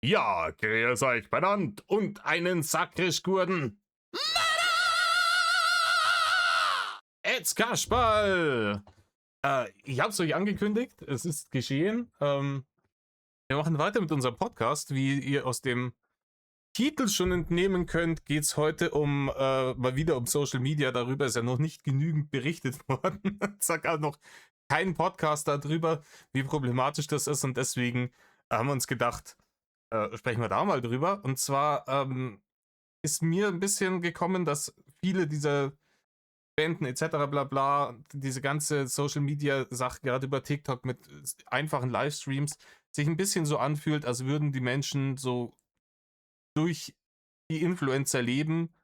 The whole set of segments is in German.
Ja, grüß euch benannt und einen Sakrischgurden. Jetzt Kasperl! Ich hab's euch angekündigt, es ist geschehen. Wir machen weiter mit unserem Podcast. Wie ihr aus dem Titel schon entnehmen könnt, geht's heute mal wieder um Social Media. Darüber ist ja noch nicht genügend berichtet worden. Sag auch noch kein Podcast darüber, wie problematisch das ist. Und deswegen haben wir uns gedacht, sprechen wir da mal drüber. Und zwar ist mir ein bisschen gekommen, dass viele dieser Spenden etc. bla bla, diese ganze Social Media Sache, gerade über TikTok mit einfachen Livestreams, sich ein bisschen so anfühlt, als würden die Menschen so durch die Influencer leben.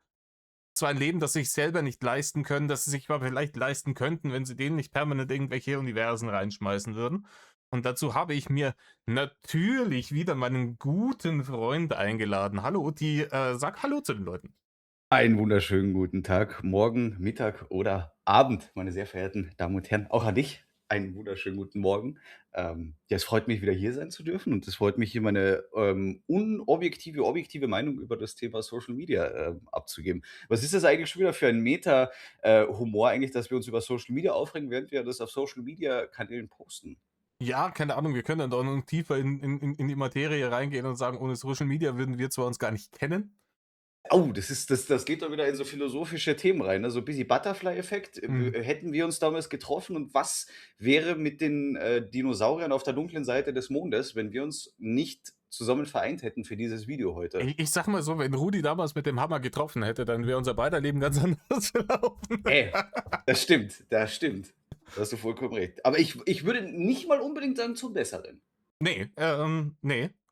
Zwar ein Leben, das sie sich selber nicht leisten können, das sie sich aber vielleicht leisten könnten, wenn sie denen nicht permanent irgendwelche Universen reinschmeißen würden. Und dazu habe ich mir natürlich wieder meinen guten Freund eingeladen. Hallo Uti, sag Hallo zu den Leuten. Einen wunderschönen guten Tag, Morgen, Mittag oder Abend, meine sehr verehrten Damen und Herren. Auch an dich einen wunderschönen guten Morgen. Ja, es freut mich, wieder hier sein zu dürfen und es freut mich, hier meine objektive Meinung über das Thema Social Media abzugeben. Was ist das eigentlich schon wieder für ein Meta-Humor eigentlich, dass wir uns über Social Media aufregen, während wir das auf Social Media-Kanälen posten? Ja, keine Ahnung, wir können dann doch noch tiefer in die Materie reingehen und sagen, ohne Social Media würden wir zwar uns gar nicht kennen. Oh, das geht doch wieder in so philosophische Themen rein, ne? So bisschen Butterfly-Effekt. Hm. Hätten wir uns damals getroffen und was wäre mit den, Dinosauriern auf der dunklen Seite des Mondes, wenn wir uns nicht zusammen vereint hätten für dieses Video heute? Ich sag mal so, wenn Rudi damals mit dem Hammer getroffen hätte, dann wäre unser beider Leben ganz anders gelaufen. Das stimmt, das stimmt. Da hast du vollkommen recht. Aber ich würde nicht mal unbedingt sagen zum Besseren. Nee,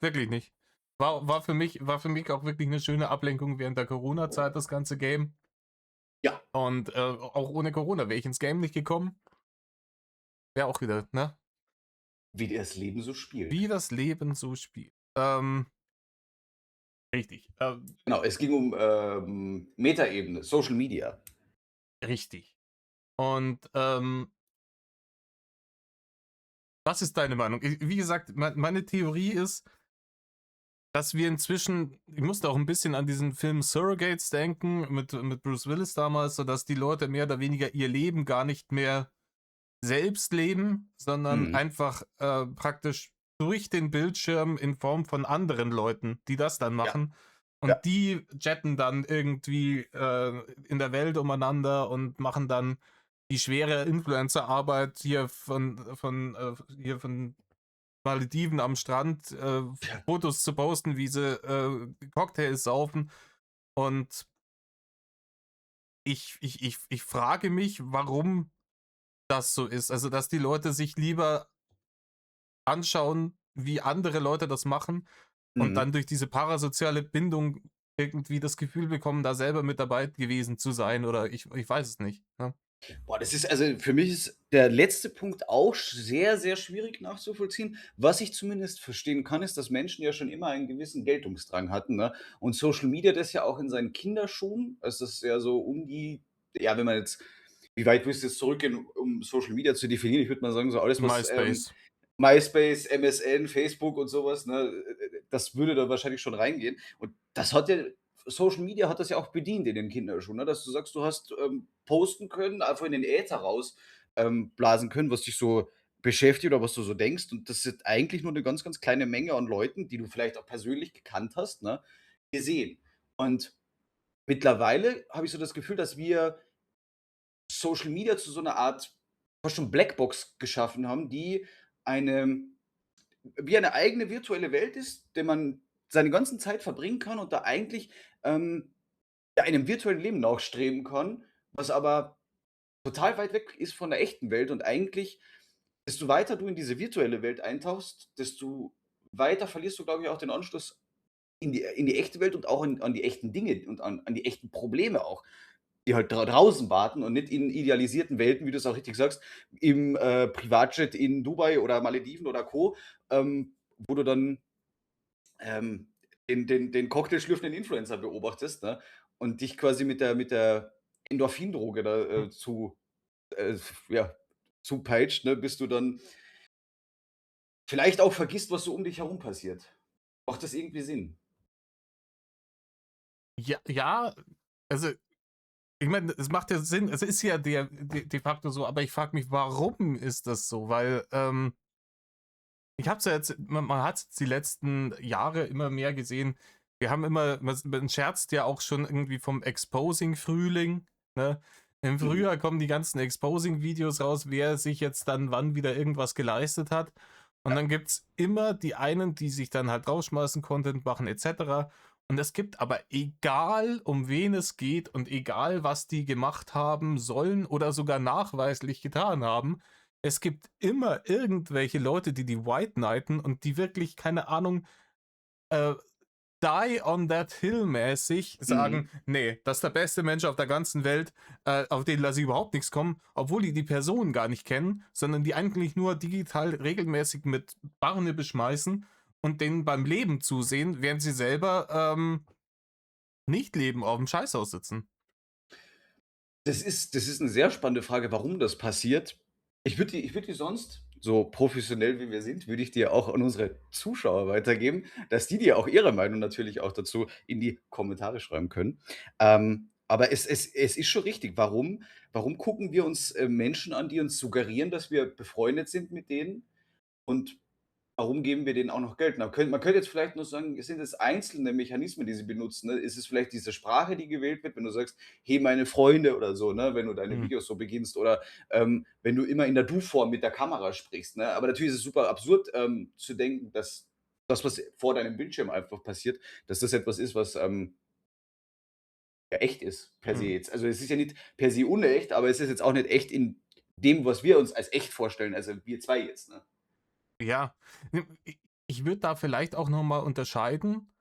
wirklich nicht. War für mich auch wirklich eine schöne Ablenkung während der Corona-Zeit, das ganze Game. Ja, Und auch ohne Corona wäre ich ins Game nicht gekommen. Wäre auch wieder, ne? wie das Leben so spielt. Wie das Leben so spielt. Richtig. Genau, es ging um, Metaebene, Social Media. Richtig. Und was ist deine Meinung? Wie gesagt, meine Theorie ist, dass wir inzwischen, ich musste auch ein bisschen an diesen Film Surrogates denken, mit Bruce Willis damals, so dass die Leute mehr oder weniger ihr Leben gar nicht mehr selbst leben, sondern Mhm. einfach praktisch durch den Bildschirm in Form von anderen Leuten, die das dann Ja, machen. ja. Und die jetten dann irgendwie in der Welt umeinander und machen dann die schwere Influencer-Arbeit hier von Malediven am Strand, Fotos zu posten, wie sie Cocktails saufen. Und ich frage mich, warum das so ist. Also, dass die Leute sich lieber anschauen, wie andere Leute das machen und Mhm. dann durch diese parasoziale Bindung irgendwie das Gefühl bekommen, da selber mit dabei gewesen zu sein oder ich weiß es nicht. Ne? Boah, das ist also für mich ist der letzte Punkt auch sehr, sehr schwierig nachzuvollziehen. Was ich zumindest verstehen kann, ist, dass Menschen ja schon immer einen gewissen Geltungsdrang hatten, ne? Und Social Media das ja auch in seinen Kinderschuhen. Es ist ja so um die ja, wenn man jetzt wie weit willst du jetzt zurückgehen, um Social Media zu definieren? Ich würde mal sagen, so alles, was, MySpace. MySpace, MSN, Facebook und sowas, ne, das würde da wahrscheinlich schon reingehen. Und das hat ja Social Media hat das ja auch bedient in den Kinderschuhen, ne, dass du sagst, du hast, posten können, einfach in den Äther raus, blasen können, was dich so beschäftigt oder was du so denkst. Und das sind eigentlich nur eine ganz, ganz kleine Menge an Leuten, die du vielleicht auch persönlich gekannt hast, ne, gesehen. Und mittlerweile habe ich so das Gefühl, dass wir Social Media zu so einer Art fast schon Blackbox geschaffen haben, die eine wie eine eigene virtuelle Welt ist, der man seine ganze Zeit verbringen kann und da eigentlich, ja, einem virtuellen Leben nachstreben kann, was aber total weit weg ist von der echten Welt und eigentlich, desto weiter du in diese virtuelle Welt eintauchst, desto weiter verlierst du, glaube ich, auch den Anschluss in die echte Welt und auch an die echten Dinge und an die echten Probleme auch, die halt draußen warten und nicht in idealisierten Welten, wie du es auch richtig sagst, im, Privatjet in Dubai oder Malediven oder Co., wo du dann, ähm, den cocktailschlürfenden Influencer beobachtest, ne, und dich quasi mit der Endorphindroge da, äh, ja, zupeitscht, ne, bis du dann vielleicht auch vergisst, was so um dich herum passiert. Macht das irgendwie Sinn? Ja, ja, also, ich meine, es macht ja Sinn. Es ist ja de facto so, aber ich frage mich, warum ist das so? Weil, ich habe es ja jetzt man hat es die letzten Jahre immer mehr gesehen. Wir haben immer man scherzt ja auch schon irgendwie vom Exposing-Frühling, ne? Im Mhm. Frühjahr kommen die ganzen Exposing-Videos raus, wer sich jetzt dann wann wieder irgendwas geleistet hat. Und Ja. dann gibt's immer die einen, die sich dann halt rausschmeißen, Content machen et cetera. Und es gibt aber, egal um wen es geht und egal was die gemacht haben sollen oder sogar nachweislich getan haben, es gibt immer irgendwelche Leute, die die White Knighten und die wirklich, keine Ahnung, äh, die on that hill mäßig sagen: Mhm. „Nee, das ist der beste Mensch auf der ganzen Welt, auf den lasse ich überhaupt nichts kommen", obwohl die Person gar nicht kennen, sondern die eigentlich nur digital regelmäßig mit Barne beschmeißen und denen beim Leben zusehen, während sie selber, nicht leben, auf aufm Scheißhaus sitzen. Das ist 'ne sehr spannende Frage, warum das passiert. Ich würde die sonst, so professionell wie wir sind, würde ich die auch an unsere Zuschauer weitergeben, dass die dir auch ihre Meinung natürlich auch dazu in die Kommentare schreiben können. Aber es ist schon richtig. Warum gucken wir uns, Menschen an, die uns suggerieren, dass wir befreundet sind mit denen? Und warum geben wir denen auch noch Geld? Man könnte jetzt vielleicht nur sagen, sind es einzelne Mechanismen, die sie benutzen, ne? Ist es vielleicht diese Sprache, die gewählt wird, wenn du sagst: „Hey, meine Freunde" oder so, ne, wenn du deine Mhm. Videos so beginnst oder, wenn du immer in der Du-Form mit der Kamera sprichst, ne? Aber natürlich ist es super absurd, zu denken, dass das, was vor deinem Bildschirm einfach passiert, dass das etwas ist, was, ja echt ist per se Mhm. jetzt. Also, es ist ja nicht per se unecht, aber es ist jetzt auch nicht echt in dem, was wir uns als echt vorstellen, also wir 2 jetzt, ne? Ja, ich würde da vielleicht auch noch mal unterscheiden,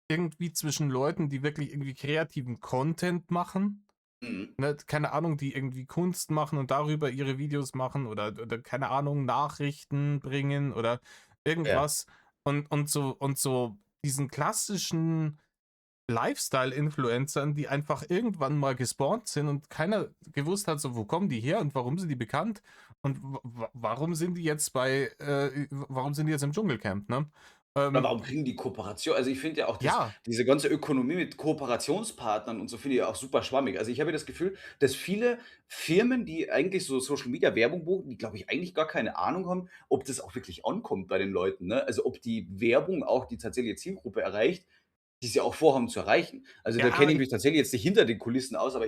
irgendwie zwischen Leuten, die wirklich irgendwie kreativen Content machen, Mhm. ne, keine Ahnung, die irgendwie Kunst machen und darüber ihre Videos machen oder keine Ahnung, Nachrichten bringen oder Ja. irgendwas und so diesen klassischen Lifestyle-Influencern, die einfach irgendwann mal gespawnt sind und keiner gewusst hat, so wo kommen die her und warum sind die bekannt und warum sind die jetzt warum sind die jetzt im Dschungelcamp, ne? Oder Ähm, warum kriegen die Kooperation? Also, ich finde ja auch ja, diese ganze Ökonomie mit Kooperationspartnern und so finde ich ja auch super schwammig. Also, ich habe ja das Gefühl, dass viele Firmen, die eigentlich so Social Media Werbung buchen, die, glaube ich, eigentlich gar keine Ahnung haben, ob das auch wirklich ankommt bei den Leuten, ne? Also, ob die Werbung auch die tatsächliche Zielgruppe erreicht, die sie auch vorhaben zu erreichen. Also, da ja, kenne ich mich tatsächlich jetzt nicht hinter den Kulissen aus, aber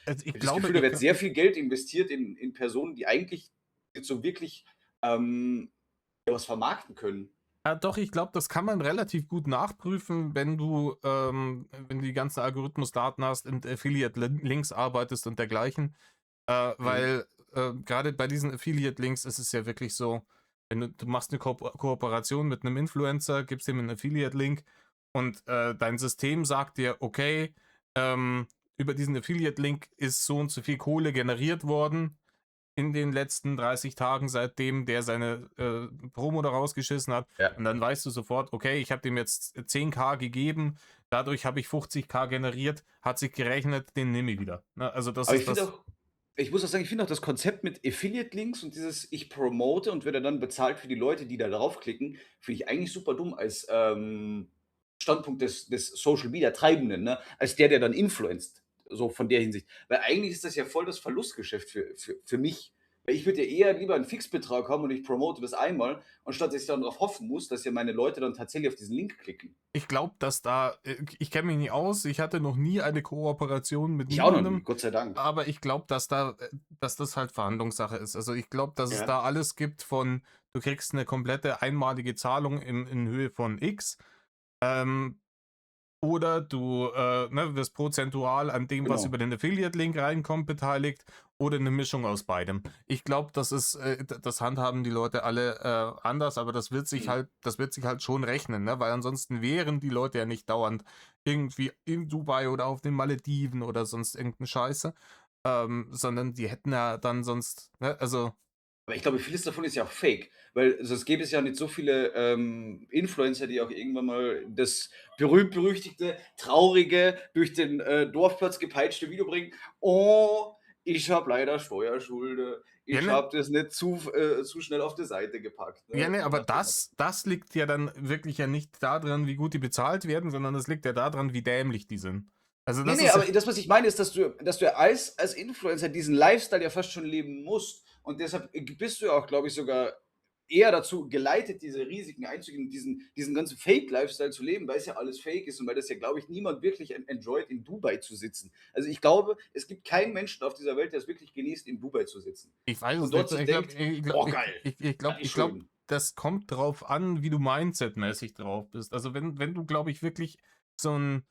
also ich ich habe das glaube, Gefühl, da wird sehr viel Geld investiert in Personen, die eigentlich jetzt so wirklich, ja, was vermarkten können. doch, ich glaube, das kann man relativ gut nachprüfen, wenn du die ganzen Algorithmusdaten hast und Affiliate-Links arbeitest und dergleichen. Mhm. Weil, grade bei diesen Affiliate-Links ist es ja wirklich so, wenn du machst eine Kooperation mit einem Influencer, gibst ihm 'n Affiliate-Link und, dein System sagt dir: „Okay, über diesen Affiliate-Link ist so und so viel Kohle generiert worden in den letzten 30 Tagen, seitdem der seine, Promo da rausgeschissen hat." Ja. Und dann weißt du sofort: „Okay, ich habe dem jetzt 10.000 gegeben, dadurch habe ich 50.000 generiert, hat sich gerechnet, den nehme ich wieder", ne? Also, das Aber ich ist finde das. auch ich muss auch sagen, ich finde auch das Konzept mit Affiliate-Links und dieses ich promote und werde dann bezahlt für die Leute, die da draufklicken, finde ich eigentlich super dumm als, Standpunkt des Social-Media-Treibenden, ne? Als der dann influenzt, so von der Hinsicht. Weil eigentlich ist das ja voll das Verlustgeschäft für mich. Weil ich würde ja eher lieber einen Fixbetrag haben und ich promote das einmal, anstatt dass ich dann darauf hoffen muss, dass ja meine Leute dann tatsächlich auf diesen Link klicken. Ich glaube, dass da ich kenne mich nicht aus, ich hatte noch nie eine Kooperation mit Ich auch noch nie, niemandem, Gott sei Dank. aber ich glaube, dass das halt Verhandlungssache ist. Also, ich glaube, dass es Ja, da alles gibt von du kriegst eine komplette einmalige Zahlung in Höhe von X, ähm, oder du, ne, wirst prozentual an dem, was über genau. den Affiliate-Link reinkommt, beteiligt oder eine Mischung aus beidem. Ich glaube, das handhaben die Leute alle, anders, aber Mhm. das wird sich halt schon rechnen, ne? Weil ansonsten wären die Leute ja nicht dauernd irgendwie in Dubai oder auf den Malediven oder sonst irgend 'ne Scheiße, sondern die hätten ja dann sonst, ne, also Aber ich glaube, vieles davon ist ja auch Fake, weil sonst gäbe es ja nicht so viele, Influencer, die auch irgendwann mal das berühmt-berüchtigte, traurige, durch den, Dorfplatz gepeitschte Video bringen: „Oh, ich habe leider Steuerschulden. Ja, ich ne, habe das nicht zu schnell auf die Seite gepackt, ja, ne? ne, So aber nach dem Motto. das liegt ja dann wirklich ja nicht daran, wie gut die bezahlt werden, sondern das liegt ja daran, wie dämlich die sind. Also, Ne, das ne, ist ja aber das, was ich meine, ist, dass du ja als Influencer diesen Lifestyle ja fast schon leben musst und deshalb bist du ja auch, glaube ich, sogar eher dazu geleitet, diese Risiken einzugehen, diesen ganzen Fake-Lifestyle zu leben, weil es ja alles Fake ist und weil das ja, glaube ich, niemand wirklich enjoyt, in Dubai zu sitzen. Also, ich glaube, es gibt keinen Menschen auf dieser Welt, der es wirklich genießt, in Dubai zu sitzen ich weiß es und dort nicht. sich denkt: „Boah, geil, das ist Ich glaube, schön.“ das kommt drauf an, wie du mindsetmäßig drauf bist. Also, wenn du, glaube ich, wirklich so 'n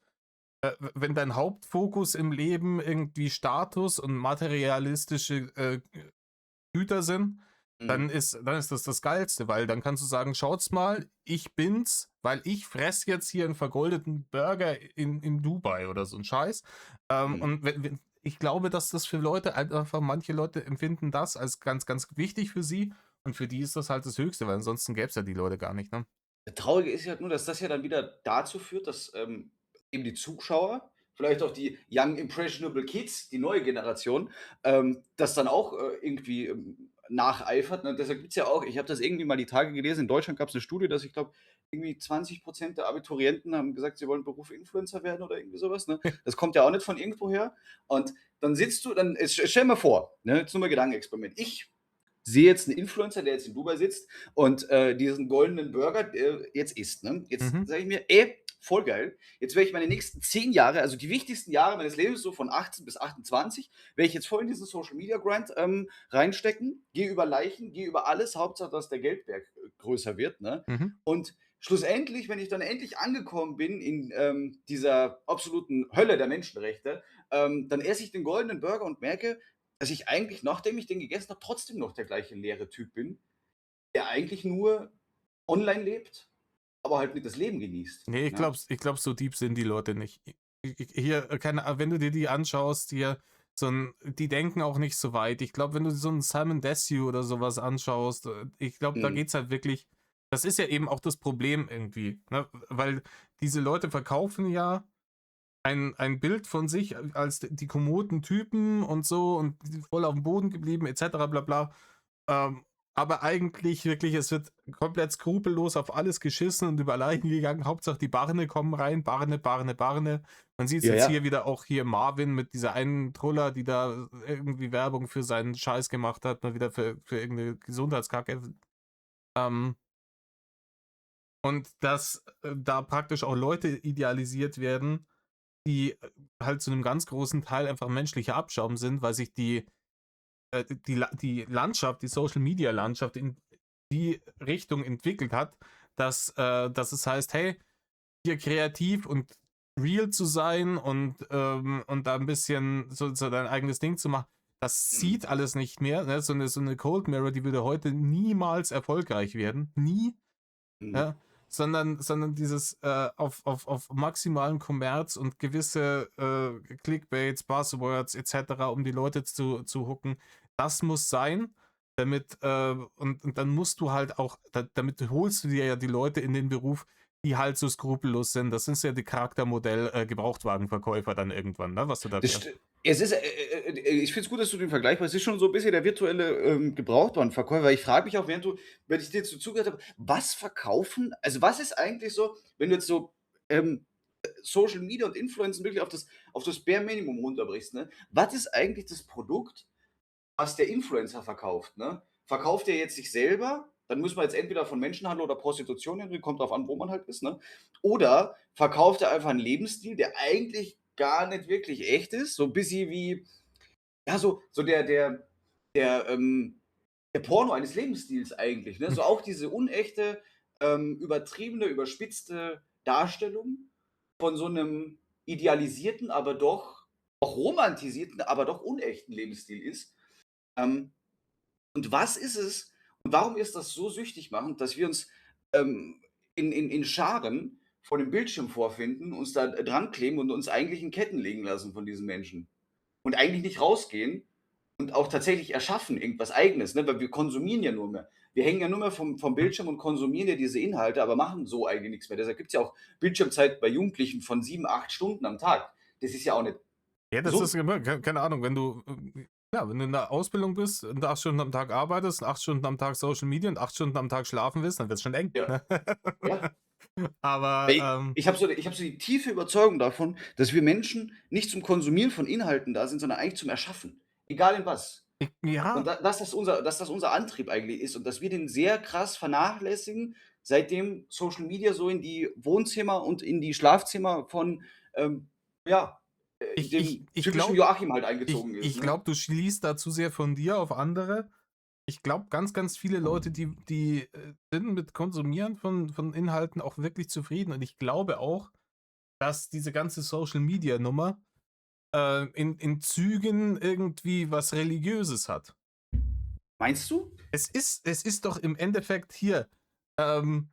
wenn dein Hauptfokus im Leben irgendwie Status und materialistische, Güter sind, Mhm. dann ist das das Geilste, weil dann kannst du sagen: „Schaut's mal, ich bin's, weil ich fresse jetzt hier einen vergoldeten Burger in Dubai“ oder so 'n Scheiß. Mhm. Und wenn ich glaube, dass das für Leute halt einfach manche Leute empfinden das als ganz, ganz wichtig für sie und für die ist das halt das Höchste, weil ansonsten gäbe es ja die Leute gar nicht, ne? Das Traurige ist ja halt nur, dass das ja dann wieder dazu führt, dass, eben die Zuschauer, vielleicht auch die Young Impressionable Kids, die neue Generation, das dann auch, irgendwie, nacheifert, ne? Deshalb gibt's ja auch, ich habe das irgendwie mal die Tage gelesen, in Deutschland gab's 'ne Studie, dass ich glaube, irgendwie 20 der Abiturienten haben gesagt, sie wollen Beruf Influencer werden oder irgendwie so was, ne? Das kommt ja auch nicht von irgendwoher. Und dann sitzt du dann jetzt stell dir mal vor, ne, jetzt nur mal Gedankenexperiment. Ich sehe jetzt 'n Influencer, der jetzt in Dubai sitzt und, diesen goldenen Burger, jetzt isst, ne? Jetzt Mhm, sage ich mir: „Ey, voll geil. Jetzt werde ich meine nächsten 10 Jahre, also die wichtigsten Jahre meines Lebens, so von 18 bis 28, werde ich jetzt voll in diesen Social Media Grind, reinstecken, gehe über Leichen, gehe über alles, Hauptsache, dass der Geldberg, größer wird, ne? mhm. Und schlussendlich, wenn ich dann endlich angekommen bin in, dieser absoluten Hölle der Menschenrechte, dann esse ich den goldenen Burger und merke, dass ich eigentlich, nachdem ich den gegessen habe, trotzdem noch der gleiche leere Typ bin, der eigentlich nur online lebt, aber halt nicht das Leben genießt, Ne, ne? ich glaube, so deep sind die Leute nicht. Hier, keine wenn du dir die anschaust, hier so 'n die denken auch nicht so weit. Ich glaube, wenn du so 'n Simon Desue oder so was anschaust, ich glaube, da Mhm, geht's halt wirklich das ist ja eben auch das Problem irgendwie, ne? Weil diese Leute verkaufen ja ein Bild von sich als die kommoden Typen und so und die sind voll aufm Boden geblieben et cetera bla bla. Ähm, aber eigentlich wirklich, es wird komplett skrupellos auf alles geschissen und über Leichen gegangen. Hauptsache die Barne kommen rein. Barne, Barne, Barne. Man sieht es ja, jetzt hier ja. wieder auch hier Marvin mit dieser einen Truller, die da irgendwie Werbung für seinen Scheiß gemacht hat, mal wieder für irgendeine Gesundheitskacke. Ähm, und dass da praktisch auch Leute idealisiert werden, die halt zu einem ganz großen Teil einfach menschlicher Abschaum sind, weil sich die Landschaft, die Social Media Landschaft in die Richtung entwickelt hat, dass es heißt, hey, hier kreativ und real zu sein und da ein bisschen so dein eigenes Ding zu machen, das Mhm, zieht alles nicht mehr. Ne? So eine Cold Mirror, die würde heute niemals erfolgreich werden. Nie. mhm, Ja, sondern dieses, auf maximalen Kommerz und gewisse, Clickbaits, Buzzwords et cetera, um die Leute zu hooken. Das muss sein, damit, und dann musst du halt auch damit holst du dir ja die Leute in den Beruf, die halt so skrupellos sind. Das sind ja die Charaktermodell, Gebrauchtwagenverkäufer dann irgendwann, ne, was du da das st es ist, ich finde es gut, dass du den Vergleich machst. Es ist schon so 'n bisschen der virtuelle, Gebrauchtwarenverkäufer. Ich frage mich auch, während ich dir so zugehört habe, was verkaufen, also, was ist eigentlich so, wenn du jetzt so, ähm, Social Media und Influencen wirklich auf das Bare Minimum runterbrichst, ne? Was ist eigentlich das Produkt, was der Influencer verkauft, ne? Verkauft er jetzt sich selber? Dann muss man jetzt entweder von Menschenhandel oder Prostitution reden, kommt drauf an, wo man halt ist, ne? Oder verkauft er einfach 'n Lebensstil, der eigentlich gar nicht wirklich echt ist, so 'n bisschen wie, ja, so der Porno eines Lebensstils eigentlich, ne? So auch diese unechte, übertriebene, überspitzte Darstellung von so 'nem idealisierten, aber doch auch romantisierten, aber doch unechten Lebensstil ist. Ähm, und was ist es und warum ist das so süchtig machend, dass wir uns, ähm, in Scharen vor dem Bildschirm vorfinden, uns da dran kleben und uns eigentlich in Ketten legen lassen von diesen Menschen und eigentlich nicht rausgehen und auch tatsächlich erschaffen irgendwas Eigenes, ne? Weil wir konsumieren ja nur mehr. Wir hängen ja nur mehr vom Bildschirm und konsumieren ja diese Inhalte, aber machen so eigentlich nix mehr. Deshalb gibt's ja auch Bildschirmzeit bei Jugendlichen von 7, 8 Stunden am Tag. Das ist ja auch nicht Ja, das ist gesund. immer keine Ahnung, wenn du Ja, wenn du in der Ausbildung bist und 8 Stunden am Tag arbeitest, 8 Stunden am Tag Social Media und 8 Stunden am Tag schlafen willst, dann wird's schon eng, Ja, ne? ja. Aber, Ey, ich habe so die tiefe Überzeugung davon, dass wir Menschen nicht zum Konsumieren von Inhalten da sind, sondern eigentlich zum Erschaffen, egal in was. Und ja, dass das unser Antrieb eigentlich ist und dass wir den sehr krass vernachlässigen, seitdem Social Media so in die Wohnzimmer und in die Schlafzimmer von, ähm, ja, ich ich dem ich typischen glaube Joachim halt ich eingezogen ist, ich ne? glaube, du schließt da zu sehr von dir auf andere. Ich glaube, ganz, ganz viele Leute, die sind mit Konsumieren von Inhalten auch wirklich zufrieden und ich glaube auch, dass diese ganze Social-Media-Nummer, in Zügen irgendwie was Religiöses hat. Meinst du? Es ist doch im Endeffekt hier, ähm,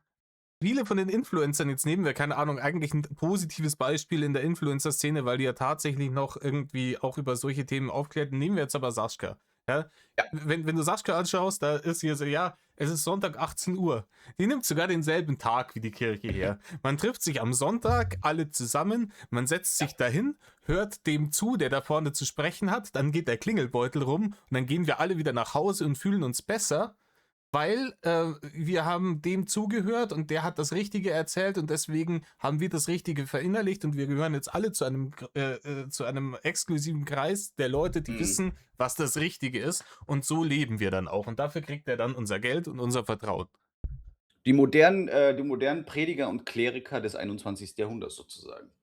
viele von den Influencern, jetzt nehmen wir, keine Ahnung, eigentlich ein positives Beispiel in der Influencer-Szene, weil die ja tatsächlich noch irgendwie auch über solche Themen aufklärt. Nehmen wir jetzt aber Sascha. Ja? Ja, Wenn du Sascha anschaust, da ist hier so, ja, es ist Sonntag 18 Uhr. Die nimmt sogar denselben Tag wie die Kirche her. Man trifft sich am Sonntag, alle zusammen, man setzt ja. sich dahin, hört dem zu, der da vorne zu sprechen hat, dann geht der Klingelbeutel rum und dann gehen wir alle wieder nach Hause und fühlen uns besser, weil wir haben dem zugehört und der hat das Richtige erzählt und deswegen haben wir das Richtige verinnerlicht und wir gehören jetzt alle zu einem exklusiven Kreis der Leute, die Mhm. wissen, was das Richtige ist und so leben wir dann auch und dafür kriegt er dann unser Geld und unser Vertrauen. Die modernen Prediger und Kleriker des 21. Jahrhunderts sozusagen.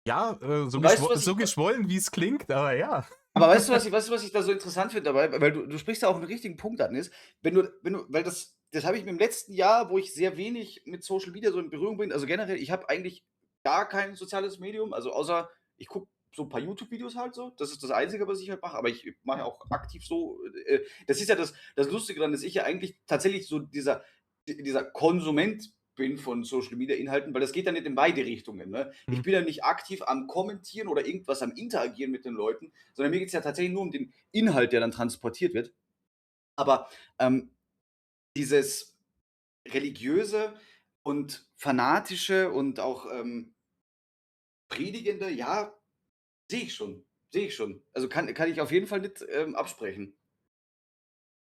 Ja, Und weißt du, was so ich geschwollen, wie es klingt, aber ja. Aber weißt du, was ich da so interessant finde dabei? Weil du sprichst da auch 'n richtigen Punkt an, ist, wenn du weil das habe ich mir im letzten Jahr, wo ich sehr wenig mit Social Media so in Berührung bin, also generell, ich habe eigentlich gar kein soziales Medium, also außer ich gucke so 'n paar YouTube-Videos halt so. Das ist das Einzige, was ich halt mache, aber ich mache ja auch aktiv so, das ist ja das Lustige daran, dass ich ja eigentlich tatsächlich so dieser Konsument bin von Social Media Inhalten, weil das geht ja nicht in beide Richtungen, ne? Ich Hm. bin ja nicht aktiv am Kommentieren oder irgendwas am Interagieren mit den Leuten, sondern mir geht es ja tatsächlich nur um den Inhalt, der dann transportiert wird. Aber dieses religiöse und fanatische und auch predigende, ja, sehe ich schon. Sehe ich schon. Also kann ich auf jeden Fall nicht absprechen.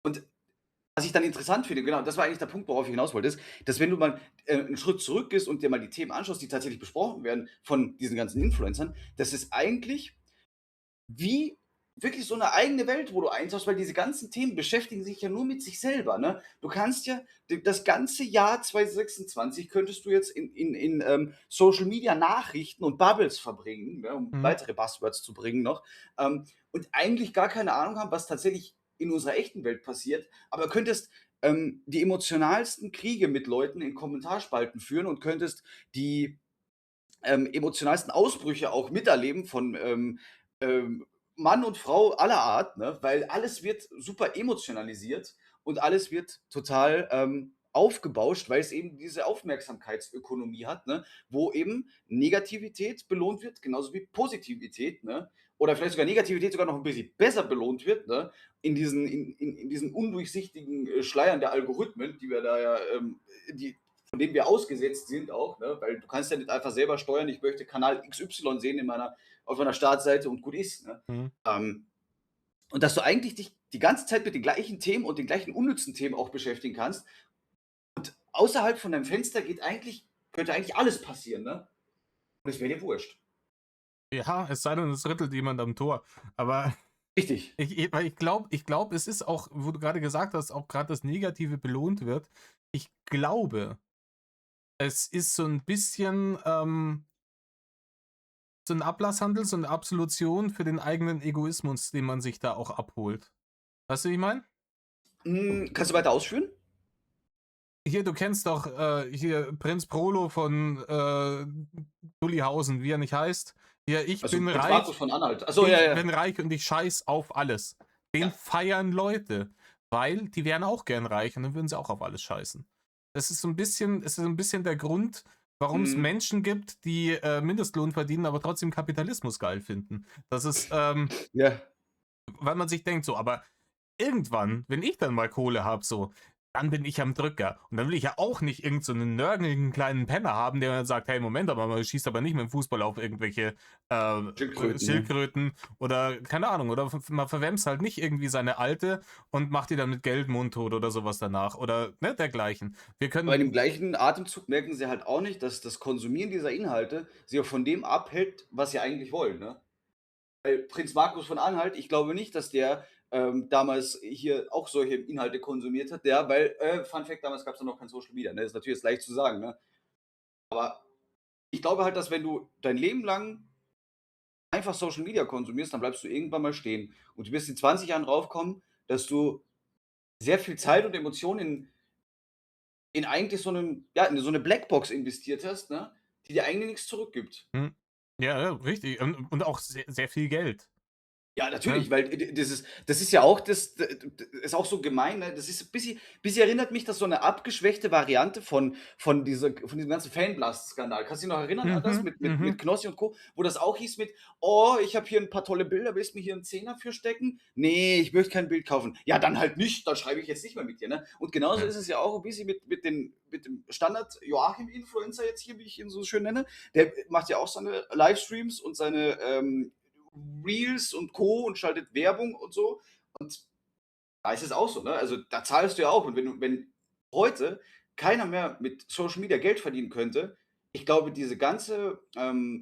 Und was ich dann interessant finde, genau, das war eigentlich der Punkt, worauf ich hinaus wollte, ist, dass wenn du mal 'n Schritt zurückgehst und dir mal die Themen anschaust, die tatsächlich besprochen werden von diesen ganzen Influencern, das ist eigentlich wie wirklich so 'ne eigene Welt, wo du eintauchst, weil diese ganzen Themen beschäftigen sich ja nur mit sich selber, ne? Du kannst ja das ganze Jahr 2026 könntest du jetzt in Social Media Nachrichten und Bubbles verbringen, ne, um Hm. weitere Buzzwords zu bringen noch, und eigentlich gar keine Ahnung haben, was tatsächlich in unserer echten Welt passiert, aber könntest die emotionalsten Kriege mit Leuten in Kommentarspalten führen und könntest die emotionalsten Ausbrüche auch miterleben von ähm, Mann und Frau aller Art, ne? Weil alles wird super emotionalisiert und alles wird total aufgebauscht, weil es eben diese Aufmerksamkeitsökonomie hat, ne? Wo eben Negativität belohnt wird, genauso wie Positivität, ne? Oder vielleicht sogar Negativität sogar noch ein bisschen besser belohnt wird, ne? In diesen undurchsichtigen Schleiern der Algorithmen, die wir da ja, von denen wir ausgesetzt sind auch, ne? Weil du kannst ja nicht einfach selber steuern, ich möchte Kanal XY sehen auf meiner Startseite und gut ist. Ne? Hm. Ähm, und dass du eigentlich dich die ganze Zeit mit den gleichen Themen und den gleichen unnützen Themen auch beschäftigen kannst. Außerhalb von deinem Fenster könnte eigentlich alles passieren, ne? Und es wäre dir wurscht. Ja, es sei denn, es rüttelt jemand am Tor. Aber Richtig. weil ich glaube, es ist auch, wo du gerade gesagt hast, auch gerade das Negative belohnt wird. Ich glaube, es ist so ein bisschen, so ein Ablasshandel, so eine Absolution für den eigenen Egoismus, den man sich da auch abholt. Weißt du, wie ich meine? Kannst du weiter ausführen? Hier, du kennst doch, hier Prinz Prolo von, Dullihausen, wie er nicht heißt. Hier: „Ich Also bin Prinz Markus reich, von Anhalt. Achso, ja, ich ja. bin reich und ich scheiß auf alles.“ Den Ja. feiern Leute, weil die wären auch gern reich und dann würden sie auch auf alles scheißen. Das ist so ein bisschen es ist so 'n bisschen der Grund, warum es Mhm. Menschen gibt, die, Mindestlohn verdienen, aber trotzdem Kapitalismus geil finden. Das ist, Ja. weil man sich denkt so: „Aber irgendwann, wenn ich dann mal Kohle habe, so, dann bin ich am Drücker. Und dann will ich ja auch nicht irgend so einen nörgeligen kleinen Penner haben, der dann sagt, hey, Moment, aber man schießt aber nicht mit dem Fußball auf irgendwelche Schildkröten, ne? Schildkröten oder keine Ahnung, oder man verwemst halt nicht irgendwie seine Alte und macht die dann mit Geld mundtot oder sowas danach oder ne, dergleichen. Wir Aber in können, dem gleichen Atemzug merken sie halt auch nicht, dass das Konsumieren dieser Inhalte sie auch von dem abhält, was sie eigentlich wollen, ne? Weil Prinz Markus von Anhalt, ich glaube nicht, dass der, damals hier auch solche Inhalte konsumiert hat, ja, weil, Fun Fact, damals gab's ja noch kein Social Media, ne? Ist natürlich jetzt leicht zu sagen, ne? Aber ich glaube halt, dass wenn du dein Leben lang einfach Social Media konsumierst, dann bleibst du irgendwann mal stehen. Und du wirst in 20 Jahren draufkommen, dass du sehr viel Zeit und Emotionen in eigentlich so 'nen ja, in so 'ne Blackbox investiert hast, ne, die dir eigentlich nix zurückgibt. hm, ja, ja, richtig. Und auch sehr, sehr viel Geld. Ja, Ne? natürlich, weil das ist ja auch das ist auch so gemein, ne? Das ist bisschen erinnert mich das so 'ne abgeschwächte Variante von diesem ganzen Fanblast-Skandal. Kannst du dich noch erinnern an das Mhm, mit mhm. Knossi und Co., wo das auch hieß mit: „Oh, ich habe hier 'n paar tolle Bilder, willst mir hier 'n Zehner für stecken? Ne, ich möchte kein Bild kaufen.“ Ja, dann halt nicht, dann schreibe ich jetzt nicht mehr mit dir, ne? Und genauso Ja. ist es ja auch 'n bisschen mit dem Standard-Joachim-Influencer jetzt hier, wie ich ihn so schön nenne. Der macht ja auch seine Livestreams und seine, Reels und Co. und schaltet Werbung und so. Und da ist es auch so, ne? Also, da zahlst du ja auch. Und wenn heute keiner mehr mit Social Media Geld verdienen könnte, ich glaube, diese ganze,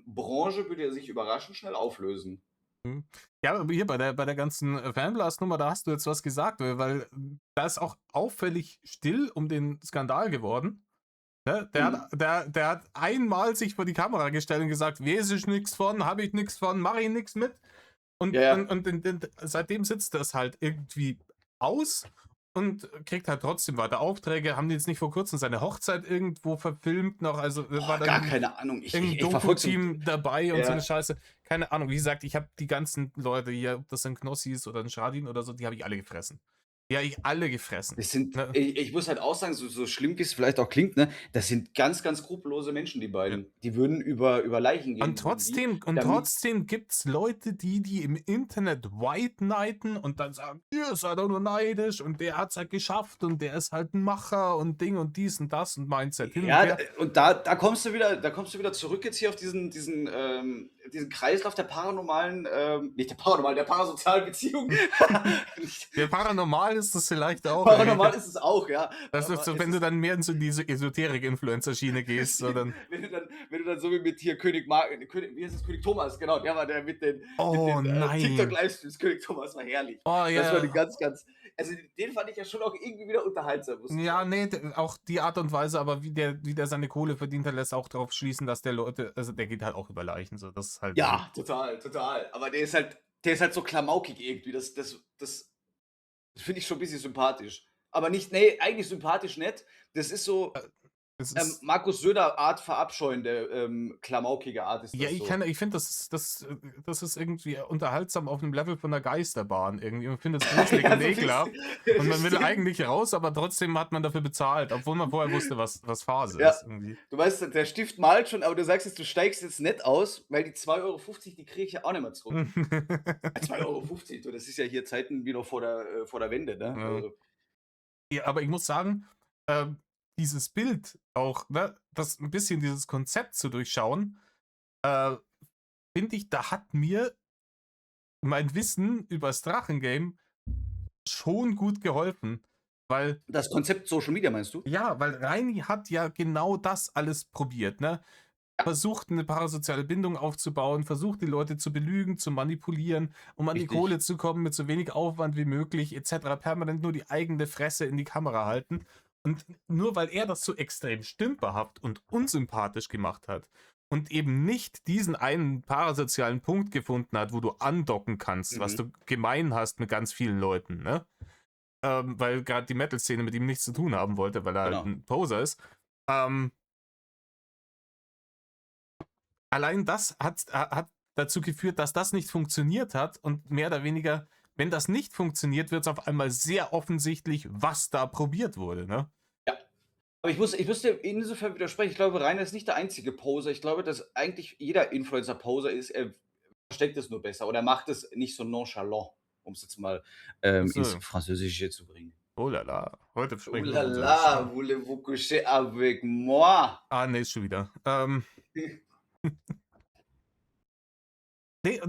Branche würde ja sich überraschend schnell auflösen. Mhm. Ja, aber hier bei der ganzen, Fanblast-Nummer, da hast du jetzt was gesagt, weil da ist auch auffällig still um den Skandal geworden, ne? Mhm. Der hat einmal sich vor die Kamera gestellt und gesagt: „Weiß ich nix von, habe ich nix von, mache ich nix mit.“ Ja, Und und ja. und den seitdem sitzt das halt irgendwie aus und kriegt halt trotzdem weiter Aufträge. Haben die jetzt nicht vor Kurzem seine Hochzeit irgendwo verfilmt noch? Also, war Boah, dann gar keine Ahnung. irgend 'n Ich verfolge so Doku-Team dabei und so 'ne ja. Scheiße. Keine Ahnung. Wie gesagt, ich habe die ganzen Leute hier, ob das 'n Knossi ist oder 'n Schadin oder so, die habe ich alle gefressen. Die habe ich alle gefressen, Das sind ne? ich muss halt auch sagen, so schlimm wie's vielleicht auch klingt, ne, das sind ganz, ganz skrupellose Menschen, die Ja. beiden. Die würden über Leichen Und gehen, würden die, trotzdem damit gibt's Leute, die im Internet white knighten und dann sagen: „Ihr seid doch nur neidisch und der hat's halt geschafft und der ist halt 'n Macher und Ding und dies und das und Mindset hin und ja, her.“ und da kommst du wieder zurück jetzt hier auf diesen Kreislauf der paranormalen, nicht der paranormalen, der parasozialen Beziehung. Nicht Ja, paranormal ist das vielleicht auch, ey. paranormal ist es auch, ja, Das ist aber so, es wenn du ist dann mehr in so diese Esoterik-Influencer-Schiene gehst, so dann wenn du dann so wie mit hier König wie heißt es? König Thomas, genau, der war der oh nein. TikTok-Livestreams. König Thomas war herrlich. Oh Das war 'ne ja. ganz, ganz also, den fand ich ja schon auch irgendwie wieder unterhaltsam, muss ich Ja, sagen. ne, auch die Art und Weise, aber wie der seine Kohle verdient hat, lässt auch darauf schließen, dass der Leute, also, der geht halt auch über Leichen so. Das ist halt irgendwie, Ja, total, total. Aber der ist halt so klamaukig irgendwie. Das finde ich schon 'n bisschen sympathisch. Aber nicht ne, eigentlich sympathisch nett. Das ist so, das ist Markus Söder Art verabscheuende, klamaukige Art ist ja, das so. ich finde, das ist irgendwie unterhaltsam auf 'nem Level von der Geisterbahn irgendwie. Man findet's gruselig Ja, und so 'n bisschen. ekelhaft und man will Stimmt. eigentlich raus, aber trotzdem hat man dafür bezahlt, obwohl man vorher wusste, was Phase Ja. ist irgendwie. Du weißt, der Stift malt schon, aber du sagst jetzt, du steigst jetzt nicht aus, weil die 2,50 € die kriege ich ja auch nicht mehr zurück. 2,50 €, du, das ist ja hier Zeiten wie noch vor der Wende, ne? Ja. Also, Ja, aber ich muss sagen, ähm, dieses Bild auch, ne, das 'n bisschen dieses Konzept zu durchschauen, äh, finde ich, da hat mir mein Wissen übers Drachengame schon gut geholfen, weil das Konzept Social Media meinst du? ja, weil Reini hat ja genau das alles probiert, ne? Ja, Versucht, eine parasoziale Bindung aufzubauen, versucht, die Leute zu belügen, zu manipulieren, um an die Kohle richtig. zu kommen mit so wenig Aufwand wie möglich et cetera. Permanent nur die eigene Fresse in die Kamera halten. Und nur weil er das so extrem stümperhaft und unsympathisch gemacht hat und eben nicht diesen einen parasozialen Punkt gefunden hat, wo du andocken kannst, was Mhm. du gemein hast mit ganz vielen Leuten, ne? Weil gerade die Metal-Szene mit ihm nichts zu tun haben wollte, weil er halt Genau. 'n Poser ist. Ähm, Allein das hat dazu geführt, dass das nicht funktioniert hat und mehr oder weniger, wenn das nicht funktioniert, wird es auf einmal sehr offensichtlich, was da probiert wurde, ne? Ja. Aber ich muss dir insofern widersprechen. Ich glaube, Rainer ist nicht der einzige Poser. Ich glaube, dass eigentlich jeder Influencer Poser ist. Er versteckt es nur besser oder macht es nicht so nonchalant, um's jetzt mal, Ach ins so. Französische zu bringen. Oh la la. Heute Oh sprechen wir la Französisch. la, voulez-vous coucher avec moi? Ne, ist schon wieder. Ne,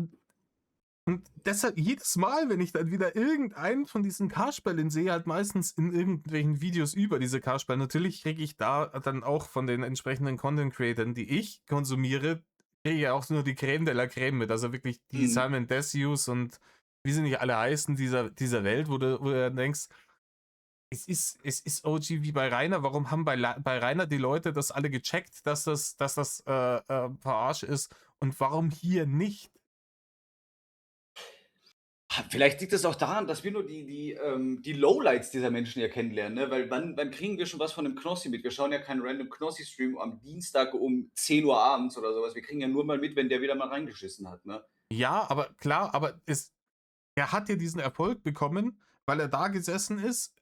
und deshalb jedes Mal, wenn ich dann wieder irgendeinen von diesen Kasperlen sehe, halt meistens in irgendwelchen Videos über diese Kasperlen. Natürlich kriege ich da dann auch von den entsprechenden Content Creatern, die ich konsumiere, kriege ich ja auch nur die Creme de la Creme mit. Also wirklich die Mhm. Simon Desius und wie sie nicht alle heißen, dieser Welt, wo du dann denkst, es ist OG wie bei Rainer. Warum haben bei Rainer die Leute das alle gecheckt, dass das Verarsche ist? Und warum hier nicht? Vielleicht liegt es auch daran, dass wir nur die Lowlights dieser Menschen ja kennenlernen, ne? Weil wann kriegen wir schon was von 'nem Knossi mit? Wir schauen ja keinen random Knossi-Stream am Dienstag um 10 Uhr abends oder so was. Wir kriegen ja nur mal mit, wenn der wieder mal reingeschissen hat, ne? Ja, aber klar, aber er hat ja diesen Erfolg bekommen, weil er da gesessen ist,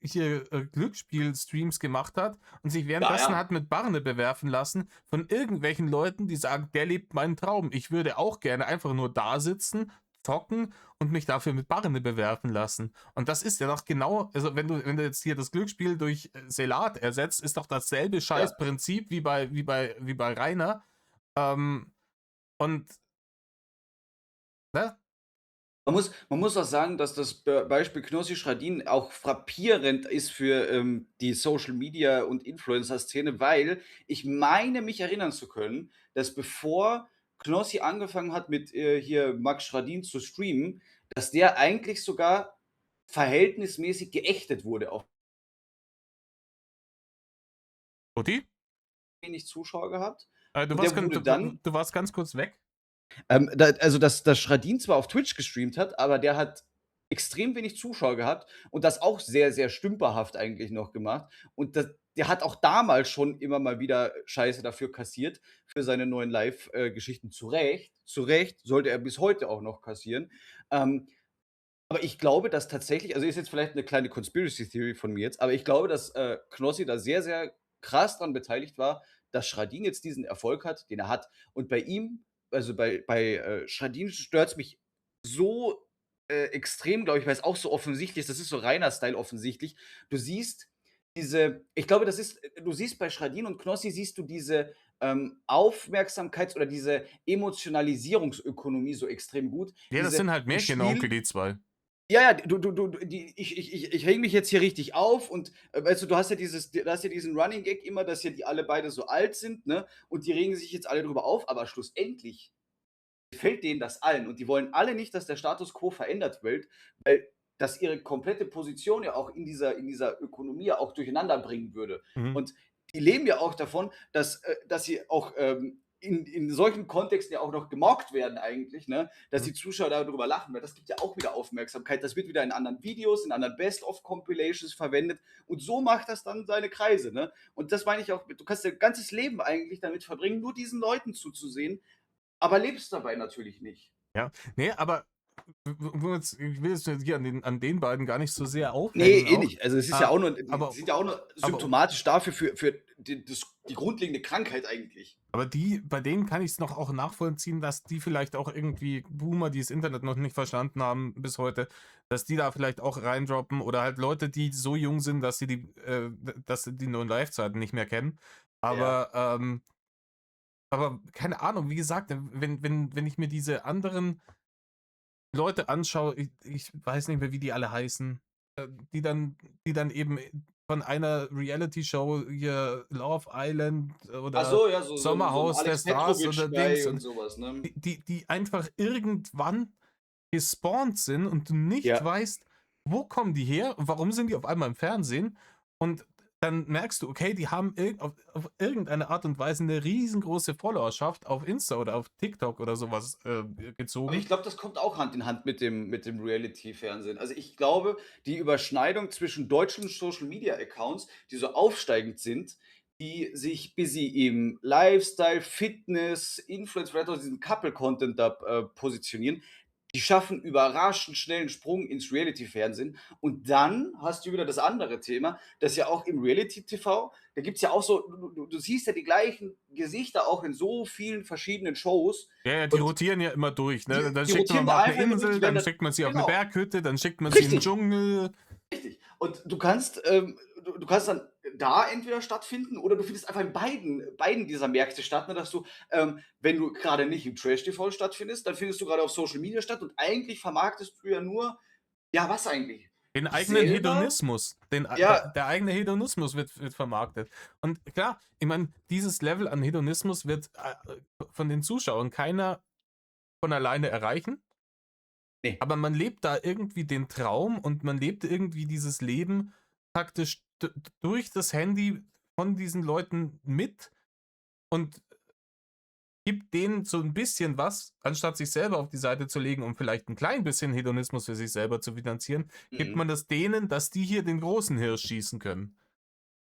hier Glücksspiel-Streams gemacht hat und sich Ja, währenddessen ja. hat mit Barne bewerfen lassen von irgendwelchen Leuten, die sagen, der lebt meinen Traum. Ich würde auch gerne einfach nur da sitzen, zocken und mich dafür mit Barne bewerfen lassen. Und das ist ja doch genau, also wenn du jetzt hier das Glücksspiel durch Selat ersetzt, ist doch dasselbe Ja. Scheißprinzip wie bei Rainer. Ähm, und, ne? Man muss auch sagen, dass das Beispiel Knossi Schradin auch frappierend ist für, die Social Media und Influencer-Szene, weil ich meine, mich erinnern zu können, dass bevor Knossi angefangen hat mit, hier Max Schradin zu streamen, dass der eigentlich sogar verhältnismäßig geächtet wurde, auch Mutti? wenig Zuschauer gehabt. Du Und warst, der gan- wurde du, dann du warst ganz kurz weg. Also, dass Schradin zwar auf Twitch gestreamt hat, aber der hat extrem wenig Zuschauer gehabt und das auch sehr, sehr stümperhaft eigentlich noch gemacht. Und der hat auch damals schon immer mal wieder Scheiße dafür kassiert, für seine neuen Live Geschichten. Zu Recht, sollte er bis heute auch noch kassieren. Ähm, aber ich glaube, dass tatsächlich, also ist jetzt vielleicht eine kleine Conspiracy Theory von mir jetzt, aber ich glaube, dass, Knossi da sehr, sehr krass dran beteiligt war, dass Schradin jetzt diesen Erfolg hat, den er hat. Und bei ihm, also bei Schradin stört's mich so, extrem, glaube ich, weil's auch so offensichtlich ist. Das ist so Rainer-Style offensichtlich. Du siehst ich glaube, du siehst bei Schradin und Knossi siehst du diese, Aufmerksamkeits oder diese Emotionalisierungsökonomie so extrem gut. Ja, das Diese sind halt ich Märchenonkel, spiele die zwei. ja, ja, ich rege mich jetzt hier richtig auf und, weißt du, du hast ja diesen Running Gag immer, dass ja die alle beide so alt sind, ne? Und die regen sich jetzt alle drüber auf, aber schlussendlich gefällt denen das allen und die wollen alle nicht, dass der Status quo verändert wird, weil das ihre komplette Position ja auch in dieser Ökonomie ja auch durcheinander bringen würde. Mhm. Und die leben ja auch davon, dass sie auch, in solchen Kontexten ja auch noch gemobbt werden eigentlich, ne, dass Mhm. die Zuschauer darüber lachen, weil das gibt ja auch wieder Aufmerksamkeit. Das wird wieder in anderen Videos, in anderen Best-of-Compilations verwendet und so macht das dann seine Kreise, ne? Und das meine ich auch, du kannst dein ganzes Leben eigentlich damit verbringen, nur diesen Leuten zuzusehen, aber lebst dabei natürlich nicht. Ja. Ne, aber ich will jetzt hier an den beiden gar nicht so sehr Ne, aufhängen eh auch. nicht. Also, es ist ja Äh, auch nur die aber sind ja auch nur aber symptomatisch dafür für die grundlegende Krankheit eigentlich. aber bei denen kann ich's noch auch nachvollziehen, dass die vielleicht auch irgendwie Boomer, die das Internet noch nicht verstanden haben bis heute, dass die da vielleicht auch reindroppen oder halt Leute, die so jung sind, dass sie die neuen Live-Zeiten nicht mehr kennen. Ja. Aber keine Ahnung, wie gesagt, wenn ich mir diese anderen Leute anschaue, ich weiß nicht mehr, wie die alle heißen, äh, die dann die dann eben von einer Reality-Show hier Love Island Ach oder so, ja, so 'n Sommerhaus der Alex Stars Petrovic oder Dings bei und und so was, ne? die einfach irgendwann gespawnt sind und du nicht Ja. weißt, wo kommen die her und warum sind die auf einmal im Fernsehen? Und dann merkst du, okay, die haben auf irgendeine Art und Weise eine riesengroße Followerschaft auf Insta oder auf TikTok oder sowas Aber ich gezogen. glaube, das kommt auch Hand in Hand mit dem Reality-Fernsehen. Also, ich glaube, die Überschneidung zwischen deutschen Social-Media-Accounts, die so aufsteigend sind, die sich bis sie im Lifestyle, Fitness, Influence, vielleicht auch diesen Couple-Content da, positionieren, die schaffen überraschend schnellen Sprung ins Reality-Fernsehen. Und dann hast du wieder das andere Thema, dass ja auch im Reality-TV, da gibt's ja auch so du siehst ja die gleichen Gesichter auch in so vielen verschiedenen Shows Ja, ja, die und rotieren ja immer durch, ne? Dann die schickt man rotieren mal da auf eine einfach immer durch, Insel, die werden dann da schickt man sie auf eine genau, Berghütte, dann schickt man sie in 'n richtig, Dschungel. richtig. Und du kannst dann da entweder stattfinden oder du findest einfach in beiden dieser Märkte statt, ne, dass du, wenn du gerade nicht im Trash-TV stattfindest, dann findest du gerade auf Social Media statt und eigentlich vermarktest du ja nur ja, was eigentlich? Den Dich eigenen selber? Hedonismus. Ja, Der eigene Hedonismus wird vermarktet. Und klar, ich meine, dieses Level an Hedonismus wird von den Zuschauern keiner von alleine erreichen. ne, Aber man lebt da irgendwie den Traum und man lebt irgendwie dieses Leben praktisch durch das Handy von diesen Leuten mit und gibt denen so ein bisschen was, anstatt sich selber auf die Seite zu legen, um vielleicht ein klein bisschen Hedonismus für sich selber zu finanzieren, gibt mhm. man das denen, dass die hier den großen Hirsch schießen können.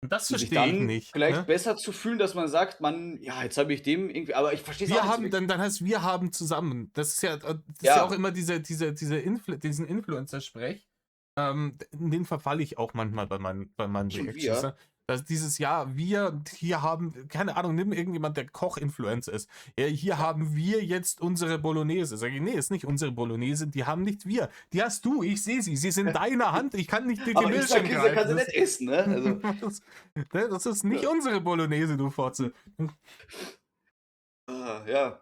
Und das Um sich verstehe ich dann nicht, vielleicht ne? besser zu fühlen, dass man sagt, man ja, jetzt habe ich dem irgendwie aber ich verstehe es auch Wir nicht so haben wirklich. dann heißt wir haben zusammen. Das ist ja auch Ja, immer diesen Influencer-Sprech. In den verfalle ich auch manchmal bei meinen ich und Reactions, wir. ne? Dass dieses Jahr wir hier haben, keine Ahnung, nimm irgendjemand, der Koch-Influencer ist. Ja, hier Ja. haben wir jetzt unsere Bolognese. Sag ich, nee, ist nicht unsere Bolognese, die haben nicht wir. Die hast du, ich sehe sie. Sie ist in deiner Hand, ich kann nicht durch den Aber ich sage, Bildschirm Kinder kann greifen. sie nicht essen, ne? Also, Das, ne, das ist nicht ja. unsere Bolognese, du Fotze. Ja.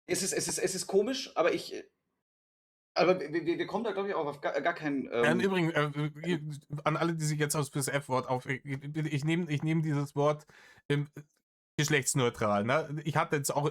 Es ist komisch, aber wir kommen da, glaube ich, auch auf gar keinen, Im Übrigen, an alle, die sich jetzt aufs F-Wort auf. Ich nehm dieses Wort geschlechtsneutral. Ne? Ich hatte jetzt auch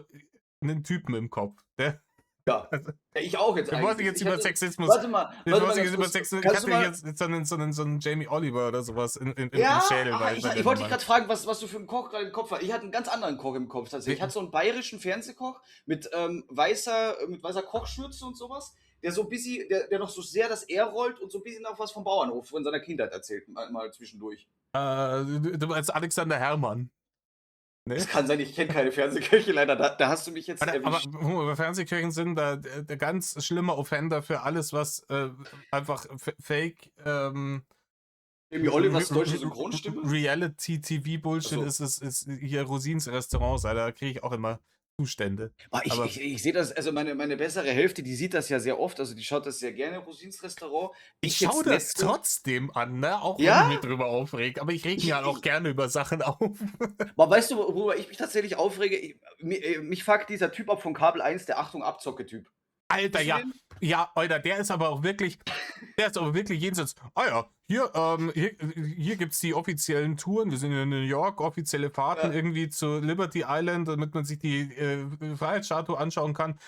einen Typen im Kopf. Der, ja. also, Ja, ich auch jetzt bevor ich eigentlich. jetzt Ich über hatte Sexismus. warte Bevor mal ich ganz jetzt über kurz. Sexismus. Ich Kannst du hatte mal jetzt so einen Jamie Oliver oder sowas im ja, Schädel, weil ich der wollte dich nochmal. gerade fragen, was du für einen Koch gerade im Kopf hast. Ich hatte einen ganz anderen Koch im Kopf tatsächlich. Ich hatte so einen bayerischen Fernsehkoch mit weißer Kochschürze und sowas, der so ein bisschen der noch so sehr das R rollt und so ein bisschen noch was vom Bauernhof von seiner Kindheit erzählt, mal zwischendurch. Du meinst Alexander Herrmann. Es Ne? kann sein, ich kenne keine Fernsehköche leider. Da hast du mich jetzt Aber erwischt. Fernsehkirchen sind da der ganz schlimme Offender für alles, was einfach Fake Jamie Olivers deutsche Synchronstimme? Reality-TV-Bullshit Also ist hier Rosins Restaurants, Alter, da kriege ich auch immer Zustände. Aber ich sehe das, also meine bessere Hälfte, die sieht das ja sehr oft, also die schaut das sehr gerne, Rosins Restaurant. ich Ich schaue jetzt nicht das so. trotzdem an, ne? Auch wenn Ja? ich mich drüber aufreg. Aber ich reg mich halt auch Ich gerne über Sachen auf. Aber weißt du, worüber ich mich tatsächlich aufrege? Mich fuckt dieser Typ ab von Kabel 1, der Achtung Abzocke-Typ. Alter, Kennst du ja. den? Ja, Alter, der ist aber wirklich jenseits. Ah ja, hier gibt's die offiziellen Touren. Wir sind in New York, offizielle Fahrten Ja, irgendwie zu Liberty Island, damit man sich die Freiheitsstatue anschauen kann.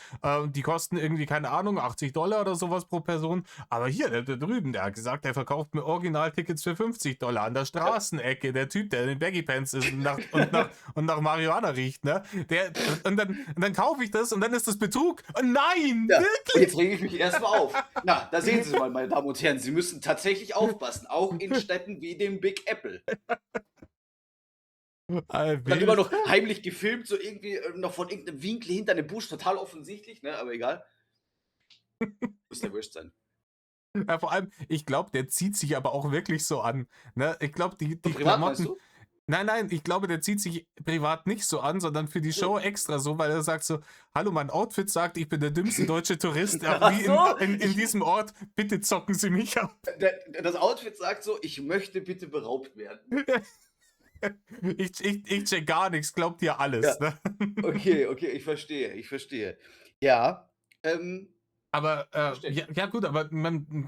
Die kosten irgendwie, keine Ahnung, $80 oder sowas pro Person. Aber hier, der drüben, der hat gesagt, der verkauft mir Originaltickets für $50 an der ja. Straßenecke. Der Typ, der in den Baggy Pants ist und nach Marihuana riecht, ne? Und dann kaufe ich das und dann ist das Betrug. Oh nein, Ja, und wirklich? jetzt rege ich mich erst mal auf. Na, da sehen Sie mal, meine Damen und Herren, Sie müssen tatsächlich aufpassen, auch in Städten wie dem Big Apple. Und dann immer Wild. noch heimlich gefilmt, so irgendwie, noch von irgendeinem Winkel hinter 'nem Busch, total offensichtlich, ne, aber egal. Muss der wurscht sein. Ja, vor allem, ich glaube, der zieht sich aber auch wirklich so an. Ne? Ich glaube, Und die privat meinst Klamotten. du? Nein, ich glaube, der zieht sich privat nicht so an, sondern für die Show So. extra so, weil er sagt so: Hallo, mein Outfit sagt, ich bin der dümmste deutsche Tourist, Ach wie so, in diesem Ort. Bitte zocken Sie mich ab. das Outfit sagt so: „Ich möchte bitte beraubt werden.“ Ich check gar nichts, glaubt ihr Ja, alles. Ne? okay, okay, ich verstehe. Ja, Aber verständlich. ja gut, aber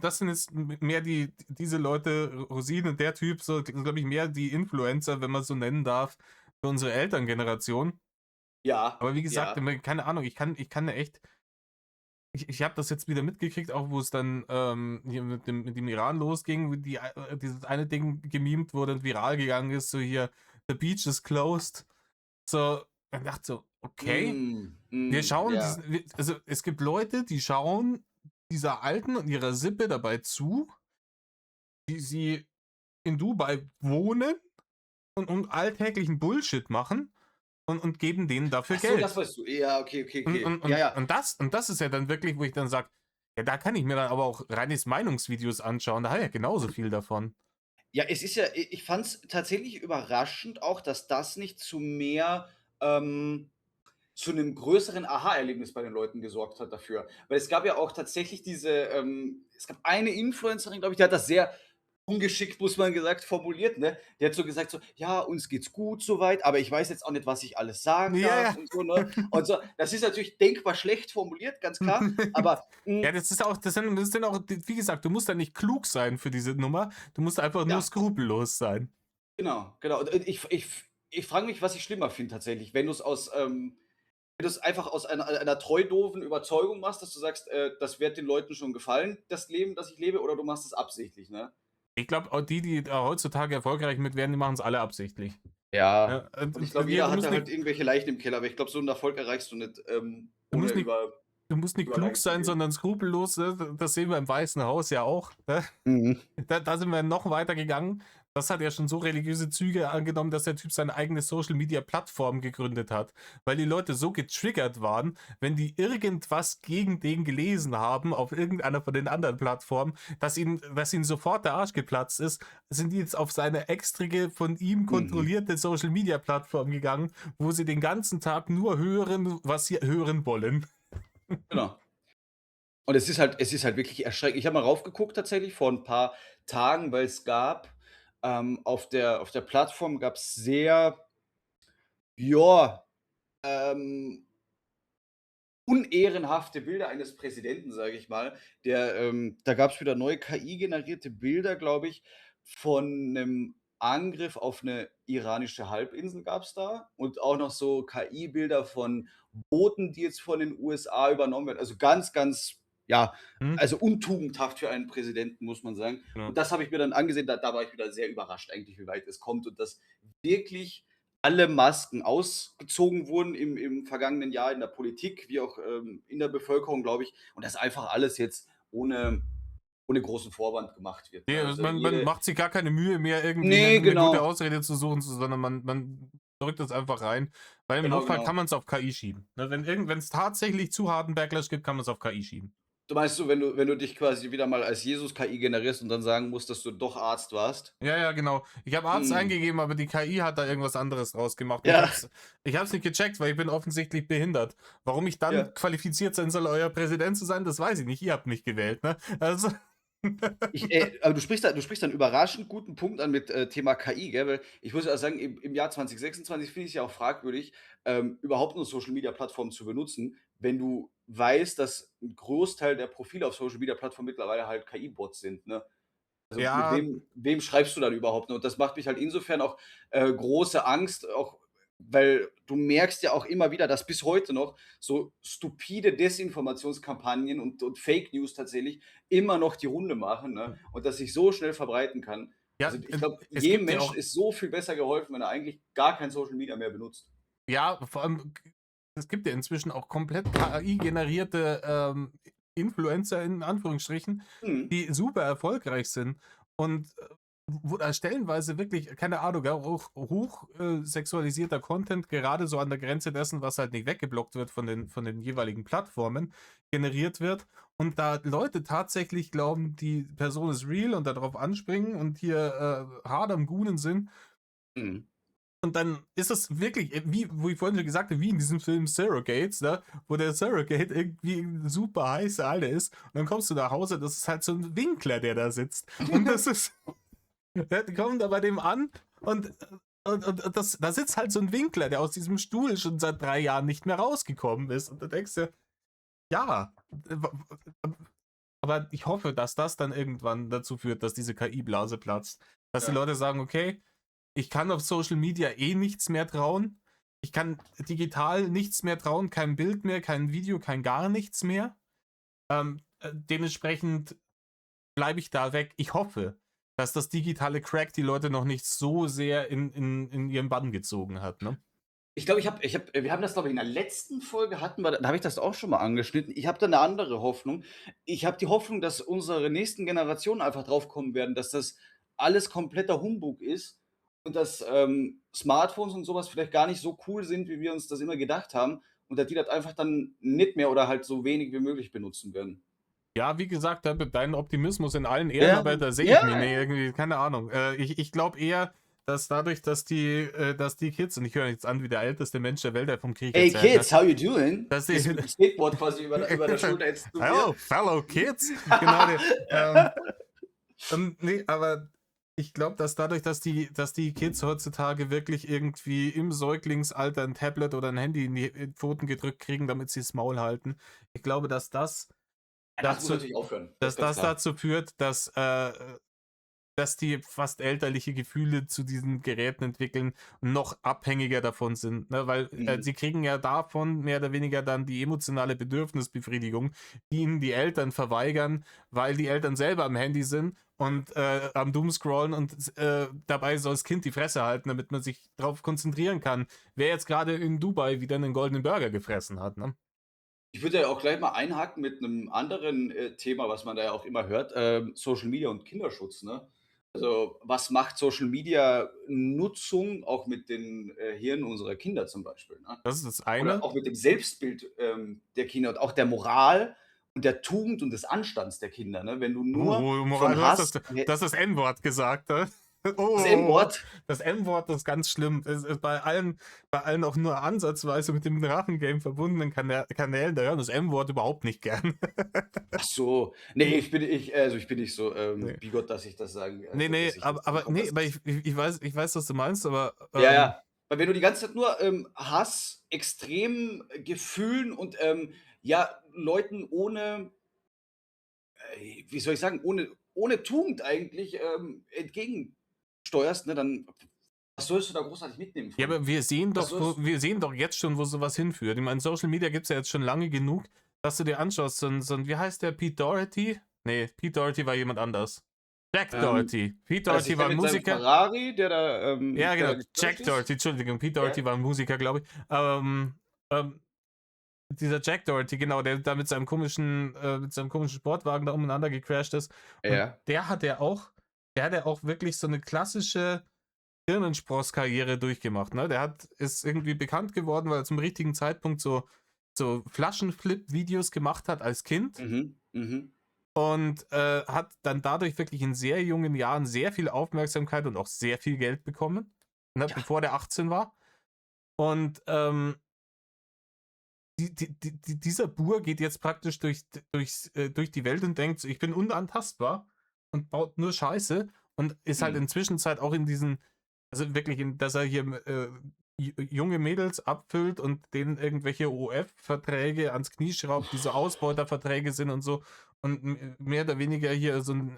das sind jetzt mehr diese Leute, Rosine und der Typ, so glaube ich, mehr die Influencer, wenn man so nennen darf, für unsere Elterngeneration. Ja, Aber wie gesagt, ja. keine Ahnung, ich kann da echt. Ich habe das jetzt wieder mitgekriegt, auch wo es dann hier mit dem Iran losging, wo dieses eine Ding gemimt wurde und viral gegangen ist, so hier, The Beach is closed. So, man dachte so, okay, wir schauen, Ja. also es gibt Leute, die schauen dieser Alten und ihrer Sippe dabei zu, wie sie in Dubai wohnen und alltäglichen Bullshit machen und geben denen dafür Ach so, Geld. das weißt du. Ja, okay, okay, okay. Ja, ja. Und das ist ja dann wirklich, wo ich dann sage, ja, da kann ich mir dann aber auch reines Meinungsvideos anschauen, da habe ich ja genauso viel davon. Ja, es ist ja ich fand es tatsächlich überraschend auch, dass das nicht ähm zu 'nem größeren Aha-Erlebnis bei den Leuten gesorgt hat dafür. Weil es gab ja auch tatsächlich es gab eine Influencerin, glaube ich, die hat das sehr ungeschickt, muss man gesagt, formuliert, ne? Der hat so gesagt so: „Ja, uns geht's gut soweit, aber ich weiß jetzt auch nicht, was ich alles sagen Ja, darf“ ja. und so, ne? Und so, das ist natürlich denkbar schlecht formuliert, ganz klar, aber, Ja, das ist auch, das sind auch, wie gesagt, du musst da nicht klug sein für diese Nummer. Du musst einfach nur ja, skrupellos sein. genau, genau. Und ich frage mich, was ich schlimmer finde tatsächlich, wenn du's einfach aus einer treu doofen Überzeugung machst, dass du sagst, das wird den Leuten schon gefallen, das Leben, das ich lebe, oder du machst es absichtlich, ne? Ich glaube, auch die da heutzutage erfolgreich mit werden, die machen es alle absichtlich. Ja. Ja, Und ich glaube, jeder du hat musst da halt nicht, irgendwelche Leichen im Keller, aber ich glaube, so 'n Erfolg erreichst du nicht, du ohne musst nicht, du musst nicht über klug Leichen zu sein, gehen. sondern skrupellos. Ne? Das sehen wir im Weißen Haus ja auch. Ne? Mhm. Da sind wir noch weiter gegangen. Das hat ja schon so religiöse Züge angenommen, dass der Typ seine eigene Social-Media-Plattform gegründet hat, weil die Leute so getriggert waren, wenn die irgendwas gegen den gelesen haben auf irgendeiner von den anderen Plattformen, dass ihnen sofort der Arsch geplatzt ist, sind die jetzt auf seine extrige, von ihm Mhm. kontrollierte Social-Media-Plattform gegangen, wo sie den ganzen Tag nur hören, was sie hören wollen. Genau. Und es ist halt wirklich erschreckend. Ich habe mal raufgeguckt tatsächlich vor 'n paar Tagen, weil es gab auf der Plattform gab's sehr, ja, ähm, unehrenhafte Bilder eines Präsidenten, sage ich mal, da gab's wieder neue KI-generierte Bilder, glaube ich, von 'nem Angriff auf 'ne iranische Halbinsel gab's da und auch noch so KI-Bilder von Booten, die jetzt von den USA übernommen werden. Also ganz, ganz, ja, Hm? also untugendhaft für einen Präsidenten, muss man sagen. Ja. Und das habe ich mir dann angesehen, da war ich wieder sehr überrascht eigentlich, wie weit es kommt und dass wirklich alle Masken ausgezogen wurden im vergangenen Jahr in der Politik, wie auch, in der Bevölkerung, glaube ich, und das einfach alles jetzt ohne großen Vorwand gemacht wird, ne? Nee, Also, man macht sich gar keine Mühe mehr, irgendwie eine ne, 'ne gute genau. Ausrede zu suchen, sondern man drückt das einfach rein, weil im Genau, Notfall kann genau. man es auf KI schieben. Ne, wenn's tatsächlich zu harten Backlash gibt, kann man es auf KI schieben. Du meinst so, wenn du dich quasi wieder mal als Jesus-KI generierst und dann sagen musst, dass du doch Arzt warst? Ja, ja, genau. Ich habe Arzt Mhm. eingegeben, aber die KI hat da irgendwas anderes draus gemacht. Und Ja, ich hab's nicht gecheckt, weil ich bin offensichtlich behindert. Warum ich dann ja. qualifiziert sein soll, euer Präsident zu sein, das weiß ich nicht. Ihr habt mich gewählt, ne? Also Aber du sprichst da 'n überraschend guten Punkt an mit, Thema KI, gell? Weil ich muss ja auch sagen, im Jahr 2026 finde ich's ja auch fragwürdig, überhaupt nur Social-Media-Plattformen zu benutzen, wenn du weißt, dass 'n Großteil der Profile auf Social-Media-Plattformen mittlerweile halt KI-Bots sind, ne? Also, mit ja, wem schreibst du dann überhaupt noch? Und das macht mich halt insofern auch, große Angst, auch weil du merkst ja auch immer wieder, dass bis heute noch so stupide Desinformationskampagnen und Fake News tatsächlich immer noch die Runde machen, ne, und das sich so schnell verbreiten kann. ja, Also, ich glaube, es jedem gibt ja Menschen auch, ist so viel besser geholfen, wenn er eigentlich gar kein Social Media mehr benutzt. ja, vor allem, es gibt ja inzwischen auch komplett KI-generierte Influencer in Anführungsstrichen, Mhm, die super erfolgreich sind und wo da stellenweise wirklich, keine Ahnung, ja, hoch sexualisierter Content, gerade so an der Grenze dessen, was halt nicht weggeblockt wird von den jeweiligen Plattformen, generiert wird. Und da Leute tatsächlich glauben, die Person ist real und darauf anspringen und hier hart am Goonen sind, mhm. und dann ist es wirklich, wie, wo ich vorhin schon gesagt habe, wie in diesem Film Surrogates, ne? Wo der Surrogate irgendwie ein super heiße Alte ist. Und dann kommst du nach Hause, das ist halt so ein Winkler, der da sitzt. Und das ist, der kommt da bei dem an und, da sitzt halt so ein Winkler, der aus diesem Stuhl schon seit 3 Jahren nicht mehr rausgekommen ist. Und da denkst du, ja, aber ich hoffe, dass das dann irgendwann dazu führt, dass diese KI-Blase platzt. Dass die Ja. Leute sagen, okay, ich kann auf Social Media eh nichts mehr trauen. Ich kann digital nichts mehr trauen, kein Bild mehr, kein Video, kein gar nichts mehr. Dementsprechend bleibe ich da weg. Ich hoffe, dass das digitale Crack die Leute noch nicht so sehr in ihren Bann gezogen hat. Ne? Ich glaube, wir haben das, glaube ich, in der letzten Folge hatten wir da habe ich das auch schon mal angeschnitten. Ich habe da 'ne andere Hoffnung. Ich habe die Hoffnung, dass unsere nächsten Generationen einfach drauf kommen werden, dass das alles kompletter Humbug ist und dass, Smartphones und so was vielleicht gar nicht so cool sind, wie wir uns das immer gedacht haben und dass die das einfach dann nicht mehr oder halt so wenig wie möglich benutzen werden. Ja, wie gesagt, deinen Optimismus in allen Ehren, Ja, aber da sehe ich ja. mich nicht irgendwie, keine Ahnung. Ich glaube eher, dass dadurch, dass die Kids, und ich höre jetzt an wie der älteste Mensch der Welt, der vom Krieg „Hey erzählt, ne? Kids, how you doing?“ Dass die, Gehst du mit dem Skateboard quasi über der Schulter jetzt zu mir? Hello, fellow kids. Genau, nee, nee, aber Ich glaube, dass dadurch, dass die Kids heutzutage wirklich irgendwie im Säuglingsalter ein Tablet oder ein Handy in die Pfoten gedrückt kriegen, damit sie das Maul halten. Ich glaube, dass das Ja, das muss dazu natürlich aufhören. Das dass ist ganz das klar. dazu führt, dass die fast elterliche Gefühle zu diesen Geräten entwickeln und noch abhängiger davon sind, ne? Weil Mhm. sie kriegen ja davon mehr oder weniger dann die emotionale Bedürfnisbefriedigung, die ihnen die Eltern verweigern, weil die Eltern selber am Handy sind und am Doomscrollen und dabei soll das Kind die Fresse halten, damit man sich darauf konzentrieren kann, wer jetzt gerade in Dubai wieder einen goldenen Burger gefressen hat. Ne? Ich würde ja auch gleich mal einhaken mit 'nem anderen, Thema, was man da ja auch immer hört, Social Media und Kinderschutz, ne? Also, was macht Social Media Nutzung auch mit den, Hirnen unserer Kinder zum Beispiel, ne? Das ist das Oder eine. auch mit dem Selbstbild, der Kinder und auch der Moral und der Tugend und des Anstands der Kinder, ne? Wenn du nur Moral, von du hast Hass das N-Wort gesagt. Ne? das Oh, N-Wort. das N-Wort ist ganz schlimm. Es ist bei allen auch nur ansatzweise mit dem Drachengame verbundenen Kanälen, da hören das M-Wort überhaupt nicht gern. Ach so. Ne, ich bin nicht so, Nee. bigot, dass ich das sagen Nee, nee, dass ich aber, jetzt sagen aber, konnte, nee, dass aber das ich weiß, was du meinst, aber ja, ja. Weil wenn du die ganze Zeit nur, Hass, extrem Gefühlen und, ja, Leuten ohne, wie soll ich sagen, ohne Tugend eigentlich, entgegensteuerst, ne, dann was sollst du da großartig mitnehmen ja, von? aber wir sehen Was doch, sollst wir sehen doch jetzt schon, wo sowas hinführt. Ich meine, Social Media gibt es ja jetzt schon lange genug, dass du dir anschaust, wie heißt der, Pete Doherty? Nee, Pete Doherty war jemand anders. Jack Doherty. Pete also, ich Doherty war kenne ein mit seinem Musiker. Ferrari, Ja, der genau, da gecrashed Jack ist. Doherty, Entschuldigung, Pete Ja, Doherty war ein Musiker, glaube ich. Ähm, dieser Jack Doherty, genau, der da mit seinem komischen Sportwagen da umeinander gecrashed ist. Und ja, der hat ja auch wirklich so eine klassische Hirnenspross-Karriere durchgemacht. Ne? Ist irgendwie bekannt geworden, weil er zum richtigen Zeitpunkt so Flaschenflip-Videos gemacht hat als Kind mhm. und hat dann dadurch wirklich in sehr jungen Jahren sehr viel Aufmerksamkeit und auch sehr viel Geld bekommen, ne? Ja, Bevor der 18 war. Und dieser Bur geht jetzt praktisch durch die Welt und denkt, ich bin unantastbar und baut nur Scheiße und ist halt mhm. inzwischen auch in diesen, also wirklich, dass er hier junge Mädels abfüllt und denen irgendwelche OF-Verträge ans Knie schraubt, die so Ausbeuterverträge sind und so und mehr oder weniger hier so ein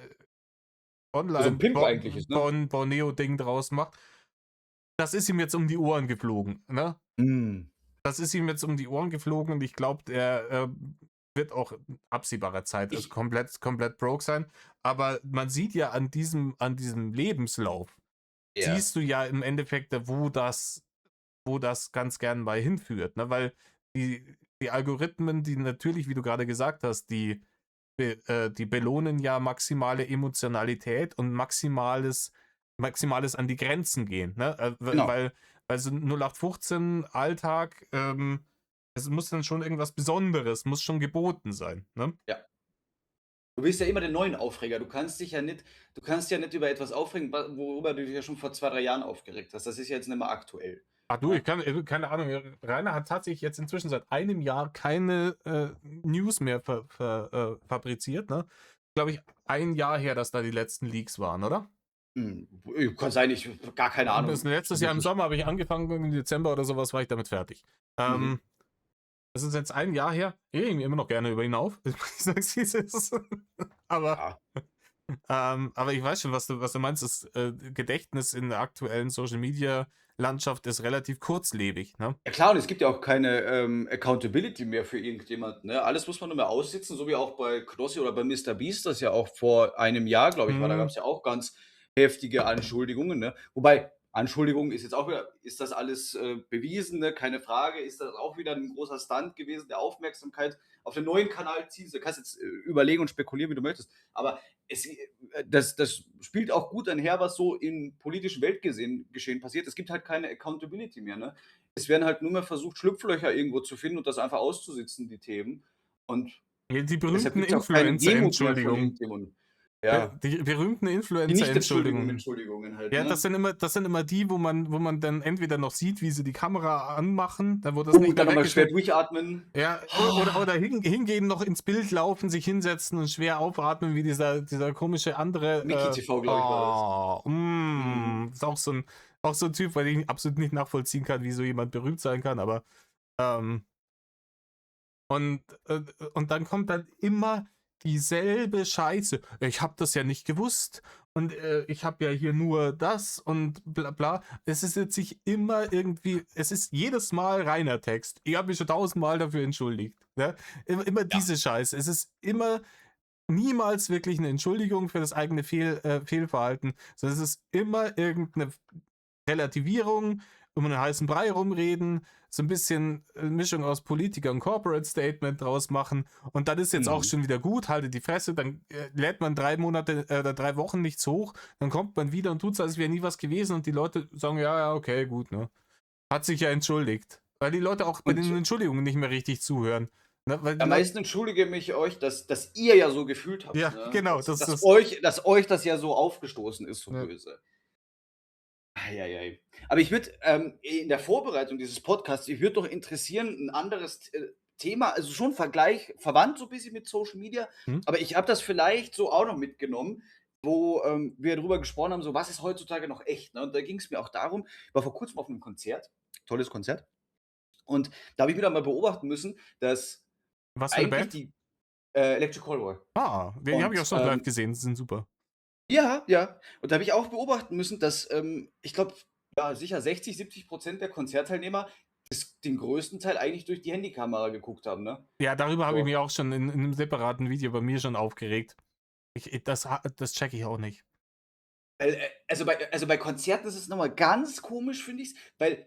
So 'n Pimp eigentlich ist, ne? Online-Borneo-Ding draus macht. Das ist ihm jetzt um die Ohren geflogen, ne? Mhm. Das ist ihm jetzt um die Ohren geflogen und ich glaube, der wird auch in absehbarer Zeit also Ich komplett broke sein. Aber man sieht ja an diesem Lebenslauf, ja, siehst du ja im Endeffekt, wo das ganz gern mal hinführt. Ne? Weil die Algorithmen, die natürlich, wie du gerade gesagt hast, die belohnen ja maximale Emotionalität und Maximales an die Grenzen gehen. Ne? genau. Weil so 0815 Alltag, es muss dann schon irgendwas Besonderes, muss schon geboten sein. Ne? Ja. Du willst ja immer den neuen Aufreger. Du kannst ja nicht über etwas aufregen, wa worüber du dich ja schon vor 2 3 Jahren aufgeregt hast. Das ist ja jetzt nicht mehr aktuell, Ach du, ne? keine Ahnung, Rainer hat tatsächlich jetzt inzwischen seit einem Jahr keine News mehr fabriziert. Ne? Glaube ich, ein Jahr her, dass da die letzten Leaks waren, oder? Kann sein, ich gar keine Das Ahnung. letztes Jahr im Wirklich. Sommer habe ich angefangen, im Dezember oder sowas war ich damit fertig. Mhm. Ähm, Das ist jetzt ein Jahr her. Ich rege mich immer noch gerne über ihn auf. Ich sag's, wie es ist. Aber, Ja. aber ich weiß schon, was du meinst. Das Gedächtnis in der aktuellen Social Media Landschaft ist relativ kurzlebig. Ne? Ja klar, und es gibt ja auch keine, Accountability mehr für irgendjemanden, ne? Alles muss man nur mehr aussitzen, so wie auch bei Knossi oder bei MrBeast, das ja auch vor einem Jahr, glaube ich, war. Da Hm, gab's ja auch ganz heftige Anschuldigungen, ne? Wobei, Anschuldigung ist jetzt auch wieder ist das alles, bewiesen, ne? Keine Frage. Ist das auch wieder 'n großer Stunt gewesen, der Aufmerksamkeit auf den neuen Kanal ziehen. Du kannst jetzt, überlegen und spekulieren, wie du möchtest. Aber das spielt auch gut einher, was so im politischen Geschehen passiert. Es gibt halt keine Accountability mehr, ne? Es werden halt nur mehr versucht, Schlupflöcher irgendwo zu finden und das einfach auszusitzen, die Themen. Und die deshalb berühmten gibt es auch keine Influencer, Demut mehr von Entschuldigung. irgendjemandem. Ja. Die berühmten Die Nicht-Entschuldigungen, Influencer-Entschuldigungen. Entschuldigungen halt, Ja, ne? das sind immer die, wo man dann entweder noch sieht, wie sie die Kamera anmachen, dann wo das nicht Und dann mehr noch mal schwer weggeschnitten. durchatmen. Ja, oder hingehen, noch ins Bild laufen, sich hinsetzen und schwer aufatmen, wie dieser komische Mickey andere. TV, glaube ich, war das. Mhm. Ist auch so ein Typ, weil ich absolut nicht nachvollziehen kann, wie so jemand berühmt sein kann, aber ähm, und, äh, und dann kommt dann immer dieselbe Scheiße. Ich habe das ja nicht gewusst und ich habe ja hier nur das und bla bla. Es ist jetzt sich immer irgendwie, es ist jedes Mal reiner Text. Ich habe mich schon tausendmal dafür entschuldigt. Ne? Immer Ja. diese Scheiße. Es ist immer niemals wirklich eine Entschuldigung für das eigene Fehlverhalten, sondern es ist immer irgendeine Relativierung, um einen heißen Brei rumreden, so ein bisschen Mischung aus Politiker und Corporate Statement draus machen und dann ist jetzt auch Mhm. schon wieder gut, halte die Fresse, dann lädt man 3 Monate oder 3 Wochen nichts hoch, dann kommt man wieder und tut so, als wäre nie was gewesen und die Leute sagen, ja, ja, okay, gut, ne? Hat sich ja entschuldigt. Weil die Leute auch bei Und den Entschuldigungen nicht mehr richtig zuhören. Ne? Weil die am Leute, meisten entschuldige mich euch, dass ihr ja so gefühlt habt, ja, ne? genau, Dass das ist dass das. euch dass euch das ja so aufgestoßen ist, so Ja. böse. Ei, ei, ei. Aber ich würde, in der Vorbereitung dieses Podcasts, mich würde doch interessieren, ein anderes, Thema, also schon verwandt so ein bisschen mit Social Media, Hm? aber ich habe das vielleicht so auch noch mitgenommen, wo, wir drüber gesprochen haben, so: „Was ist heutzutage noch echt“, ne? Und da ging es mir auch darum, ich war vor Kurzem auf einem Konzert, tolles Konzert, und da habe ich wieder mal beobachten müssen, dass Was für eine eigentlich Band? die Electric Callboy. Die habe ich auch Und, schon live gesehen, die sind super. ja, ja. Und da habe ich auch beobachten müssen, dass, ich glaube, ja, sicher 60, 70 der Konzertteilnehmer den größten Teil eigentlich durch die Handykamera geguckt haben, ne? Ja, darüber habe ich So. mich auch schon in 'nem separaten Video bei mir schon aufgeregt. Das checke ich auch nicht. Weil, also bei Konzerten ist es noch mal ganz komisch, finde ich's, weil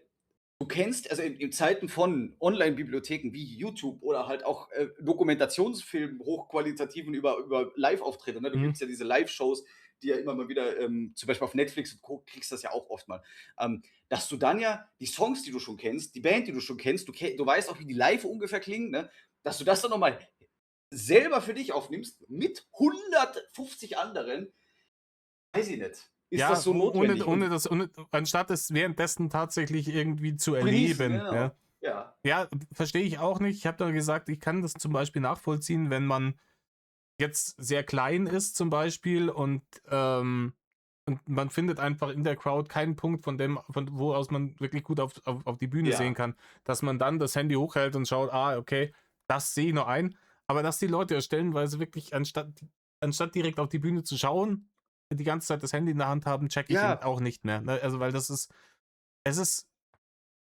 du kennst, also in Zeiten von Online-Bibliotheken wie YouTube oder halt auch, Dokumentationsfilmen, hochqualitativen über Live-Auftritte, ne? Da Mhm. gibt's ja diese Live-Shows, die ja immer mal wieder, zum Beispiel auf Netflix und Co. kriegst das ja auch oft mal. Dass du dann ja die Songs, die du schon kennst, die Band, die du schon kennst, du weißt auch, wie die live ungefähr klingen, ne? Dass du das dann noch mal selber für dich aufnimmst mit 150 anderen, weiß ich nicht. Ist das Ja, so notwendig? Und ohne anstatt es währenddessen tatsächlich irgendwie zu zu genießen, erleben, ja. genau. Ja. Ja, verstehe ich auch nicht. Ich habe da gesagt, ich kann das zum Beispiel nachvollziehen, wenn man jetzt sehr klein ist zum Beispiel und man findet einfach in der Crowd keinen Punkt, von wo aus man wirklich gut auf die Bühne sehen Ja. kann, dass man dann das Handy hochhält und schaut, ah, okay, das sehe ich noch ein. Aber dass die Leute ja stellenweise wirklich, anstatt direkt auf die Bühne zu schauen, die ganze Zeit das Handy in der Hand haben, checke ich ihn Ja. auch nicht mehr. Ne? Also, weil es ist,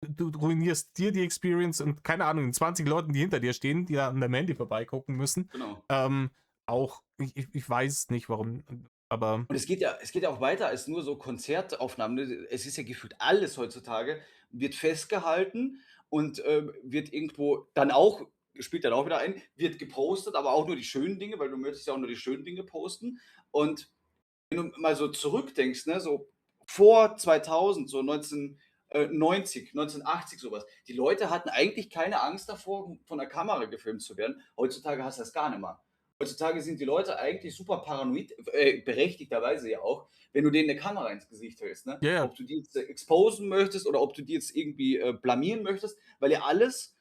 du ruinierst dir die Experience und keine Ahnung, 20 Leuten, die hinter dir stehen, die da an der Mandy vorbeigucken müssen. Genau. Auch, ich weiß nicht warum, aber Und es geht ja auch weiter als nur so Konzertaufnahmen, ne? Es ist ja gefühlt alles heutzutage wird festgehalten und, wird irgendwo dann auch spielt dann auch wieder ein, wird gepostet, aber auch nur die schönen Dinge, weil du möchtest ja auch nur die schönen Dinge posten. Und wenn du mal so zurückdenkst, ne, so vor 2000, so 1990, 1980 sowas. Die Leute hatten eigentlich keine Angst davor, von der Kamera gefilmt zu werden. Heutzutage hast du das gar nicht mehr. Heutzutage sind die Leute eigentlich super paranoid, berechtigterweise ja auch, wenn du denen eine Kamera ins Gesicht hältst, ne? ja, ja, Ob du die jetzt, exposen möchtest oder ob du die jetzt irgendwie, blamieren möchtest, weil ja alles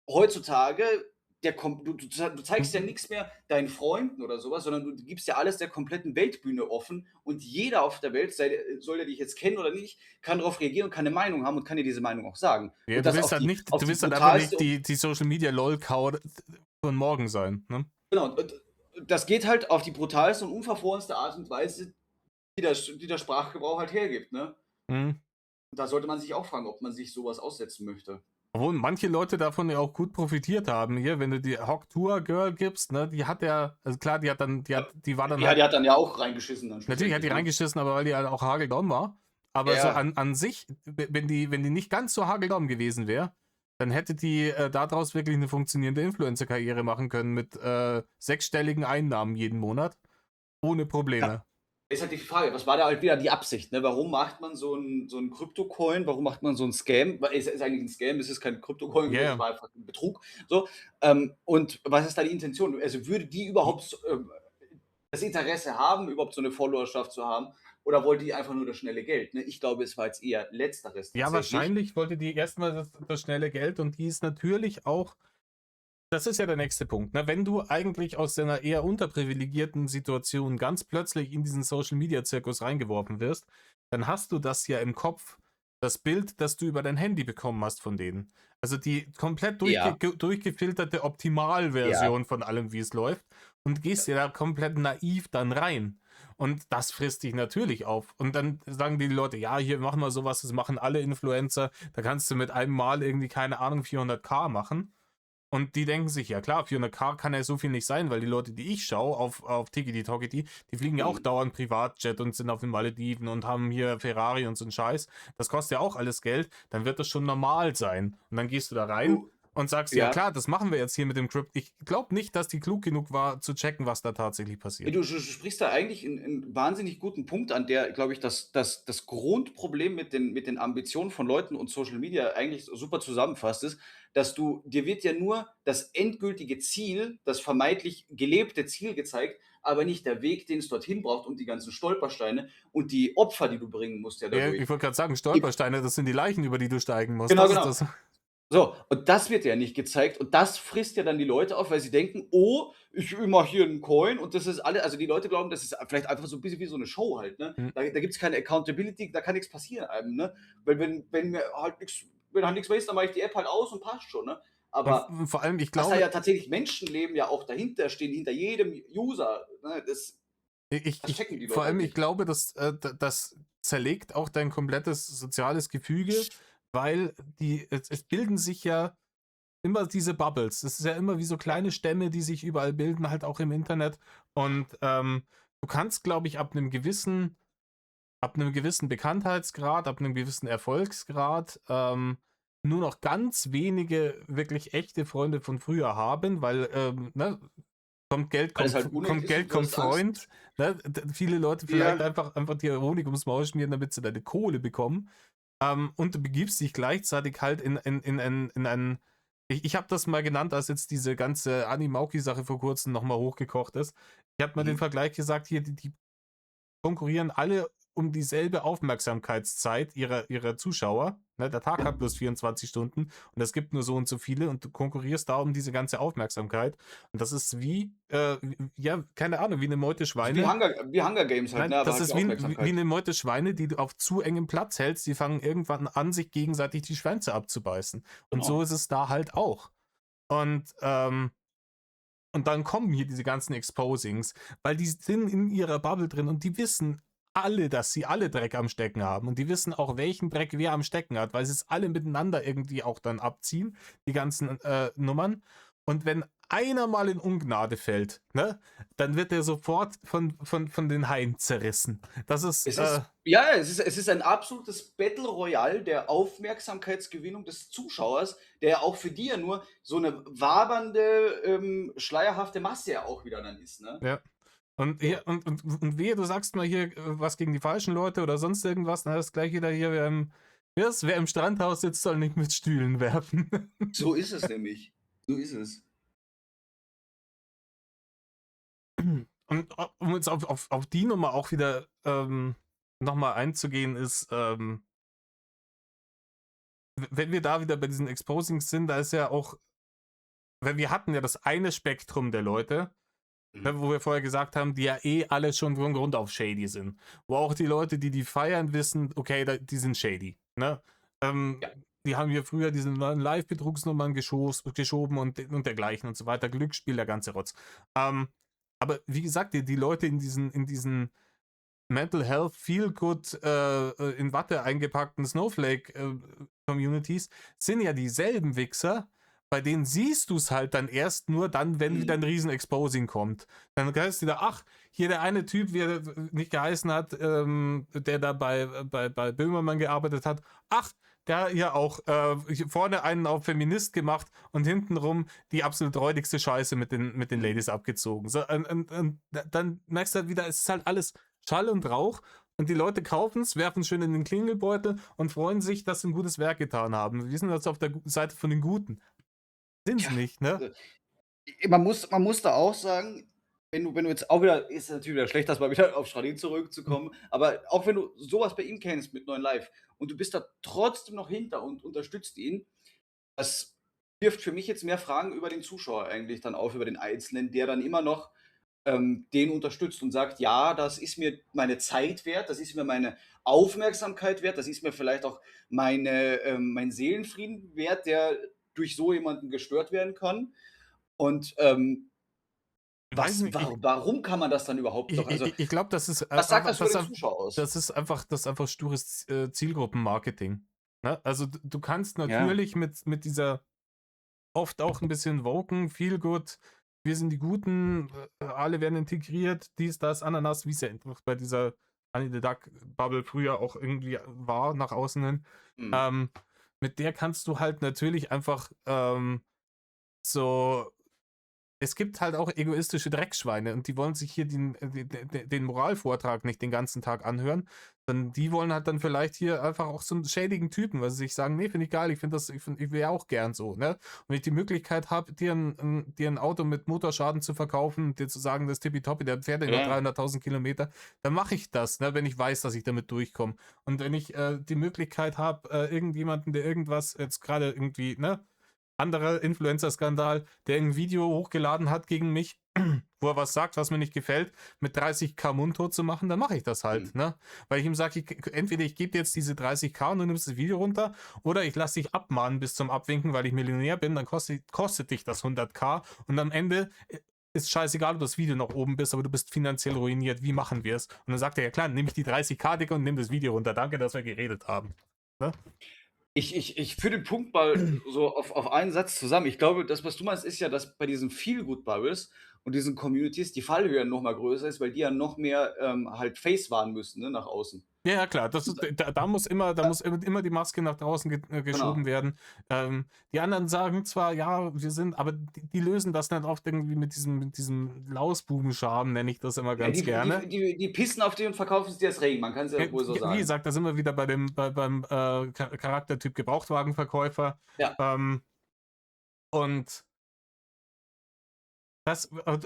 heutzutage du zeigst ja nichts mehr deinen Freunden oder sowas, sondern du gibst ja alles der kompletten Weltbühne offen und jeder auf der Welt, soll der dich jetzt kennen oder nicht, kann darauf reagieren und kann eine Meinung haben und kann dir diese Meinung auch sagen. ja, Und das auf die du willst halt einfach brutalste nicht die Social Media LOL-Cow von morgen sein, ne? genau, und das geht halt auf die brutalste und unverfrorenste Art und Weise, die der Sprachgebrauch halt hergibt, ne? Mhm. Und da sollte man sich auch fragen, ob man sich sowas aussetzen möchte. Obwohl manche Leute davon ja auch gut profitiert haben. Hier, wenn du die Hawk Tour Girl gibst, ne, die hat ja, also klar, die war dann Ja, halt, die hat dann ja auch reingeschissen dann natürlich hat die schlussendlich, ne? reingeschissen, aber weil die halt auch hageldomm war. Aber so Ja, an sich, wenn die nicht ganz so hageldomm gewesen wäre, dann hätte die daraus wirklich eine funktionierende Influencer-Karriere machen können mit sechsstelligen Einnahmen jeden Monat. Ohne ja. Probleme. Ist halt die Frage, was war da halt wieder die Absicht, ne? Warum macht man so 'n Kryptocoin? Warum macht man so 'n Scam? Weil es ist eigentlich 'n Scam, es ist kein Kryptocoin Ja, gewesen, es yeah. war einfach 'n Betrug, so. Und was ist da die Intention? Also, würde die überhaupt das Interesse haben, überhaupt so eine Followerschaft zu haben, oder wollte die einfach nur das schnelle Geld, ne? Ich glaube, es war jetzt eher Letzteres Ja, tatsächlich. wahrscheinlich wollte die erstmal das schnelle Geld und die ist natürlich auch, das ist ja der nächste Punkt, ne? Wenn du eigentlich aus einer eher unterprivilegierten Situation ganz plötzlich in diesen Social-Media-Zirkus reingeworfen wirst, dann hast du das ja im Kopf, das Bild, das du über dein Handy bekommen hast von denen. Also die komplett Ja, durchgefilterte ja. Optimalversion von allem, wie es läuft, und gehst ja da komplett naiv dann rein. Und das frisst dich natürlich auf. Und dann sagen die Leute, ja, hier machen wir sowas, das machen alle Influencer, da kannst du mit einem Mal irgendwie, keine Ahnung, 400k machen. Und die denken sich, ja klar, 400k kann ja so viel nicht sein, weil die Leute, die ich schaue auf Tiki Tokiti, die fliegen ja auch Mhm. dauernd Privatjet und sind auf den Malediven und haben hier Ferrari und so einen Scheiß. Das kostet ja auch alles Geld, dann wird das schon normal sein. Und dann gehst du da rein Du und sagst, ja ja. klar, das machen wir jetzt hier mit dem Crypt. Ich glaube nicht, dass die klug genug war, zu checken, was da tatsächlich passiert. Du sprichst da eigentlich 'n wahnsinnig guten Punkt an, der, glaube ich, das Grundproblem mit den Ambitionen von Leuten und Social Media eigentlich super zusammenfasst, ist, dass du dir wird ja nur das endgültige Ziel, das vermeintlich gelebte Ziel gezeigt, aber nicht der Weg, den es dorthin braucht und die ganzen Stolpersteine und die Opfer, die du bringen musst ja Ja, dadurch. ich wollte gerade sagen, I Stolpersteine, das sind die Leichen, über die du steigen musst. genau, Das ist genau. das. So, und das wird ja nicht gezeigt und das frisst ja dann die Leute auf, weil sie denken: „Oh, ich mache hier 'n Coin und das ist alle“, also, die Leute glauben, das ist vielleicht einfach so 'n bisschen wie so 'ne Show halt, ne? Hm. Da gibt's keine Accountability, da kann nix passieren einem, ne? Weil wenn halt nix mehr ist, dann mache ich die App halt aus und passt schon, ne? Und Aber vor allem, ich dass da glaube, ja tatsächlich Menschenleben ja auch dahinter stehen, hinter jedem User, ne, das checken die vor Leute halt allem, ich nicht. glaube, das zerlegt auch dein komplettes soziales Gefüge, weil es bilden sich ja immer diese Bubbles. Es ist ja immer wie so Ja, kleine Stämme, die sich überall bilden, halt auch im Internet. Und du kannst, glaube ich, ab einem gewissen Bekanntheitsgrad, ab einem gewissen Erfolgsgrad, nur noch ganz wenige wirklich echte Freunde von früher haben, weil, ne, weil es halt unecht Kommt ist Geld, und du kommt hast Angst. Freund. Ne? Viele Leute vielleicht Ja, einfach dir Honig ums Maul schmieren, damit sie deine Kohle bekommen. Und du begibst dich gleichzeitig halt in ein. Ich habe das mal genannt, als jetzt diese ganze Animauki-Sache vor kurzem nochmal hochgekocht ist. Ich habe mal den mhm. Vergleich gesagt, hier, die konkurrieren alle um dieselbe Aufmerksamkeitszeit ihrer Zuschauer. Ne, der Tag hat bloß 24 Stunden und es gibt nur so und so viele und du konkurrierst da um diese ganze Aufmerksamkeit. Und das ist wie, ja, keine Ahnung, wie eine Meute Ist Schweine. Wie Hunger Games halt, Nein, ne, aber das halt ist für wie Aufmerksamkeit. eine Meute Schweine, die du auf zu engem Platz hältst. Die fangen irgendwann an, sich gegenseitig die Schwänze abzubeißen. Und so Genau. ist es da halt auch. Und und dann kommen hier diese ganzen Exposings, weil die sind in ihrer Bubble drin und die wissen alle, dass sie alle Dreck am Stecken haben. Und die wissen auch, welchen Dreck wer am Stecken hat, weil sie es alle miteinander irgendwie auch dann abziehen, die ganzen Nummern. Und wenn einer mal in Ungnade fällt, ne, dann wird er sofort von den Haien zerrissen. Das ist, Es ist ja, es ist ein absolutes Battle Royale der Aufmerksamkeitsgewinnung des Zuschauers, der ja auch für die ja nur so 'ne wabernde, schleierhafte Masse ja auch wieder dann ist, ne? ja. Und, hier, So. und wehe, du sagst mal hier was gegen die falschen Leute oder sonst irgendwas, dann ist gleich wieder hier, wer im Strandhaus sitzt, soll nicht mit Stühlen werfen. So ist es nämlich. So ist es. Und um jetzt auf die Nummer auch wieder nochmal einzugehen, ist, wenn wir da wieder bei diesen Exposings sind, da ist ja auch, weil wir hatten ja das eine Spektrum der Leute, Mhm. ne, wo wir vorher gesagt haben, die ja eh alle schon von Grund auf shady sind. Wo auch die Leute, die feiern, wissen, okay, die sind shady. Ne? Ja. Die haben hier früher diese Live-Betrugsnummern geschoben und dergleichen und so weiter. Glücksspiel, der ganze Rotz. Aber wie gesagt, die Leute in diesen Mental Health Feel Good in Watte eingepackten Snowflake Communities sind ja dieselben Wichser, bei denen siehst du es halt dann erst nur dann, wenn wieder Mhm. ein riesen Exposing kommt. Dann heißt wieder, ach, hier der eine Typ, wie er nicht geheißen hat, der da bei Böhmermann gearbeitet hat, ach, der hat ja auch hier vorne einen auf Feminist gemacht und hintenrum die absolut räudigste Scheiße mit den Mhm. Ladies abgezogen. So, und dann merkst du halt wieder, es ist halt alles Schall und Rauch und die Leute kaufen es, werfen es schön in den Klingelbeutel und freuen sich, dass sie ein gutes Werk getan haben. Wir sind also auf der Seite von den Guten. Sind Tja, sie nicht, ne? äh, man muss da auch sagen, wenn du jetzt auch wieder ist natürlich wieder schlecht, das mal wieder auf Schradin zurückzukommen, aber auch wenn du sowas bei ihm kennst mit 9 Live und du bist da trotzdem noch hinter und unterstützt ihn, das wirft für mich jetzt mehr Fragen über den Zuschauer eigentlich dann auf, über den Einzelnen, der dann immer noch, den unterstützt und sagt: „Ja, das ist mir meine Zeit wert, das ist mir meine Aufmerksamkeit wert, das ist mir vielleicht auch mein Seelenfrieden wert, der durch so jemanden gestört werden kann.“ Und, Ich weiß nicht, warum kann man das dann überhaupt noch? Also, ich glaube, das ist was sagt einfach, das über den Zuschauer aus? das ist einfach stures Zielgruppenmarketing. Ne? Also du kannst Ja, natürlich mit dieser oft auch ein bisschen woken, feel good, wir sind die Guten, alle werden integriert, dies, das, Ananas, wie es ja bei dieser Honey the Duck Bubble früher auch irgendwie war, nach außen hin. mhm. Ähm, mit der kannst du halt natürlich einfach so es gibt halt auch egoistische Dreckschweine und die wollen sich hier den Moralvortrag nicht den ganzen Tag anhören, sondern die wollen halt dann vielleicht hier einfach auch so einen schädigen Typen, weil sie sich sagen, nee, finde ich geil, ich wäre auch gern so, ne? Und wenn ich die Möglichkeit habe, dir ein Auto mit Motorschaden zu verkaufen, dir zu sagen, das tippitoppi, der fährt ja nur Ja, 300.000 Kilometer, dann mache ich das, ne? Wenn ich weiß, dass ich damit durchkomme. Und wenn ich die Möglichkeit habe, irgendjemanden, der irgendwas jetzt gerade irgendwie, ne? Anderer Influencer-Skandal, der ein Video hochgeladen hat gegen mich, wo er was sagt, was mir nicht gefällt, mit 30k mundtot zu machen, dann mache ich das mhm, halt, ne? Weil ich ihm sage, entweder ich gebe dir jetzt diese 30k und du nimmst das Video runter, oder ich lasse dich abmahnen bis zum Abwinken, weil ich Millionär bin, dann kostet dich das 100k und am Ende ist scheißegal, ob das Video noch oben bist, aber du bist finanziell ruiniert, wie machen wir es? Und dann sagt er, ja klar, nehme ich die 30k, Dicker, und nimm das Video runter, danke, dass wir geredet haben. Ne? ich führe den Punkt mal so auf einen Satz zusammen. Ich glaube, das, was du meinst, ist ja, dass bei diesen Feel-Good-Bubbles und diesen Communities die Fallhöhe noch mal größer ist, weil die ja noch mehr, halt Face wahren müssen, ne, nach außen. Ja, ja, klar, das ist, da muss immer die Maske nach draußen geschoben Genau. werden. Die anderen sagen zwar, ja, wir sind, aber die lösen das dann oft irgendwie mit diesem Lausbubenscham, nenne ich das immer Ja, ganz gerne. die pissen auf die und verkaufen es dir als Regen. Man kann es ja wohl so Wie sagen. gesagt, da sind wir wieder beim Charaktertyp Gebrauchtwagenverkäufer. Ja. Ähm, und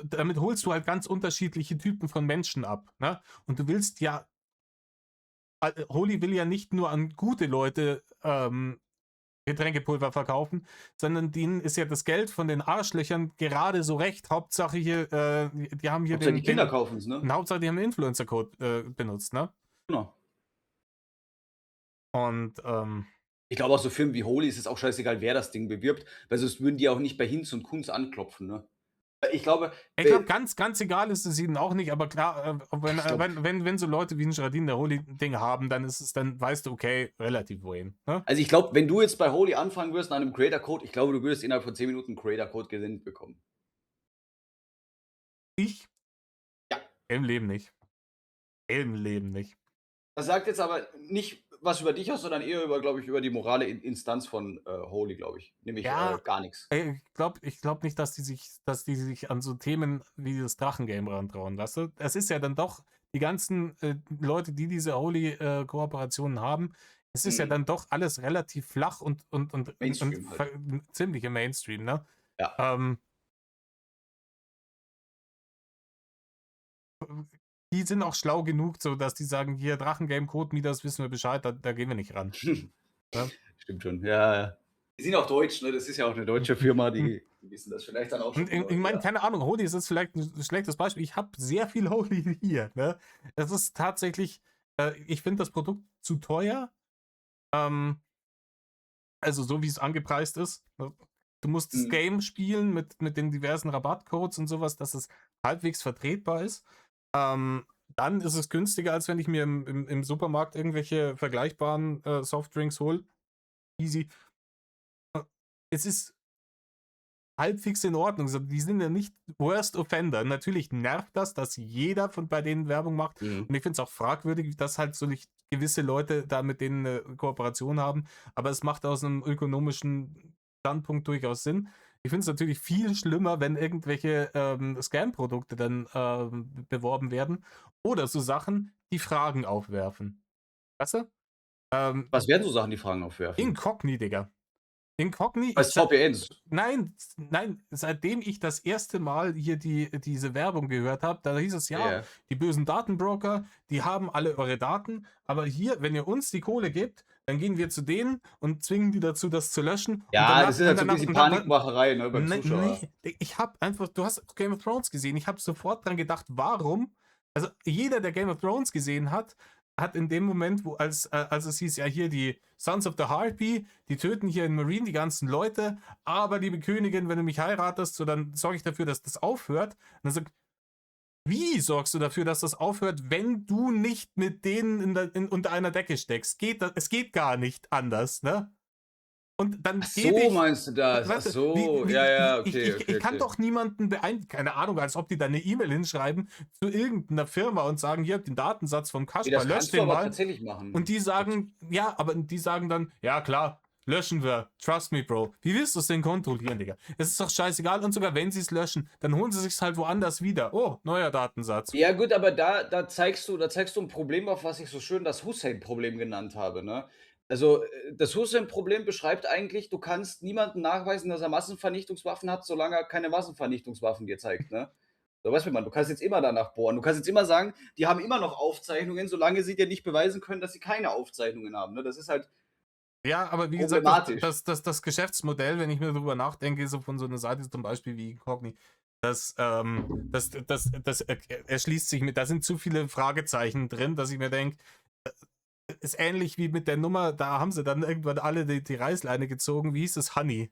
damit holst du halt ganz unterschiedliche Typen von Menschen ab. Ne? Und du willst ja, Holy will ja nicht nur an gute Leute Getränkepulver verkaufen, sondern denen ist ja das Geld von den Arschlöchern gerade so recht. Hauptsache hier, die haben hier Hauptsache die Kinder kaufen es, ne? Hauptsache die haben einen Influencer-Code benutzt, ne? Genau. Und Ich glaube auch so Firmen wie Holy ist es auch scheißegal, wer das Ding bewirbt, weil sonst würden die auch nicht bei Hinz und Kunz anklopfen, ne? Ich glaube, ich glaube, ganz egal ist es ihnen auch nicht, aber klar, ich glaube wenn so Leute wie ein Schradin der Holy-Ding haben, dann ist es, dann weißt du, okay, relativ Wayne. Ne? also, ich glaube, wenn du jetzt bei Holy anfangen würdest an 'nem Creator Code, ich glaube, du würdest innerhalb von 10 Minuten 'n Creator Code gesendet bekommen. Ich Ja. im Leben nicht. Im Leben nicht. Das sagt jetzt aber nicht was über dich aus, sondern eher über, glaube ich, über die morale Instanz von, Holy, glaube ich, nämlich, Ja, gar nix. ich glaube nicht, dass die sich an so Themen wie das Drachengame rantrauen, weißt du? Es ist ja dann doch die ganzen, Leute, die diese Holy Kooperationen haben, es ist ja Mhm. dann doch alles relativ flach und Mainstream halt. ziemlich im Mainstream, ne? Ja. Ähm, die sind auch schlau genug, so dass die sagen: „Hier Drachengame, Code Midas, wissen wir Bescheid, da gehen wir nicht ran“, ne? Stimmt schon, ja, ja. Die sind auch deutsch, ne? Das ist ja auch 'ne deutsche Firma, die wissen das vielleicht dann auch schon Und die ich Leute, meine, ja. keine Ahnung, Holy ist jetzt vielleicht ein schlechtes Beispiel. Ich habe sehr viel Holy hier, ne? Es ist tatsächlich ich finde das Produkt zu teuer, ähm, also so wie es angepreist ist, ne? Du musst das Mhm. Game spielen mit den diversen Rabattcodes und sowas, dass es halbwegs vertretbar ist. Dann ist es günstiger, als wenn ich mir im Supermarkt irgendwelche vergleichbaren, Softdrinks hole. Easy. Es ist halbwegs in Ordnung. So, die sind ja nicht Worst Offender. Natürlich nervt das, dass jeder bei denen Werbung macht. Mhm. Und ich finde es auch fragwürdig, dass halt so nicht gewisse Leute da mit denen eine Kooperation haben. Aber es macht aus einem ökonomischen Standpunkt durchaus Sinn. Ich finde es natürlich viel schlimmer, wenn irgendwelche Scam-Produkte dann beworben werden. Oder so Sachen, die Fragen aufwerfen. Weißt du? Was wären so Sachen, die Fragen aufwerfen? Incogni, Digga. Incogni, Als VPNs. nein, seitdem ich das erste Mal hier diese Werbung gehört habe, da hieß es, ja, Ja. die bösen Datenbroker, die haben alle eure Daten, aber hier, wenn ihr uns die Kohle gebt, dann gehen wir zu denen und zwingen die dazu, das zu löschen und Ja, das danach, ist halt so 'n bisschen und dann, Panikmacherei, ne, beim nee, Zuschauer. nee, ich habe einfach, du hast Game of Thrones gesehen, ich habe sofort dran gedacht, warum, also jeder, der Game of Thrones gesehen hat, hat in dem Moment, als es hieß, ja, hier die Sons of the Harpy, die töten hier in Marine die ganzen Leute, aber liebe Königin, wenn du mich heiratest, so dann sorge ich dafür, dass das aufhört. Und dann sagt, wie sorgst du dafür, dass das aufhört, wenn du nicht mit denen unter einer Decke steckst? Es geht gar nicht anders, ne? Und Ach dann gebe so, ich, meinst du das? Ach weißt du, so, ja, ja, okay, ich okay, kann okay. doch niemanden keine Ahnung, als ob die da eine E-Mail hinschreiben zu irgendeiner Firma und sagen, hier, den Datensatz vom Ne, Kasper, das lösch kannst du den aber mal. tatsächlich Und machen. die Das sagen, ja, aber die sagen dann, ja klar, löschen wir. Trust me, Bro. Wie willst du es denn kontrollieren, Digga? Es ist doch scheißegal. Und sogar wenn sie es löschen, dann holen sie sich halt woanders wieder. Oh, neuer Datensatz. Ja gut, aber da zeigst du 'n Problem auf, was ich so schön das Hussein-Problem genannt habe, ne? Also, das Hussein-Problem beschreibt eigentlich, du kannst niemandem nachweisen, dass er Massenvernichtungswaffen hat, solange er keine Massenvernichtungswaffen dir zeigt, ne? So, weißt du, wie ich meine? Du kannst jetzt immer danach bohren. Du kannst jetzt immer sagen, die haben immer noch Aufzeichnungen, solange sie dir nicht beweisen können, dass sie keine Aufzeichnungen haben, ne? Das ist halt Ja, aber wie gesagt, problematisch. das Geschäftsmodell, wenn ich mir darüber nachdenke, so von so einer Seite zum Beispiel wie Cogni, das erschließt sich mit, da sind zu viele Fragezeichen drin, dass ich mir denke, ist ähnlich wie mit der Nummer, da haben sie dann irgendwann alle die Reißleine gezogen, wie hieß es, Honey.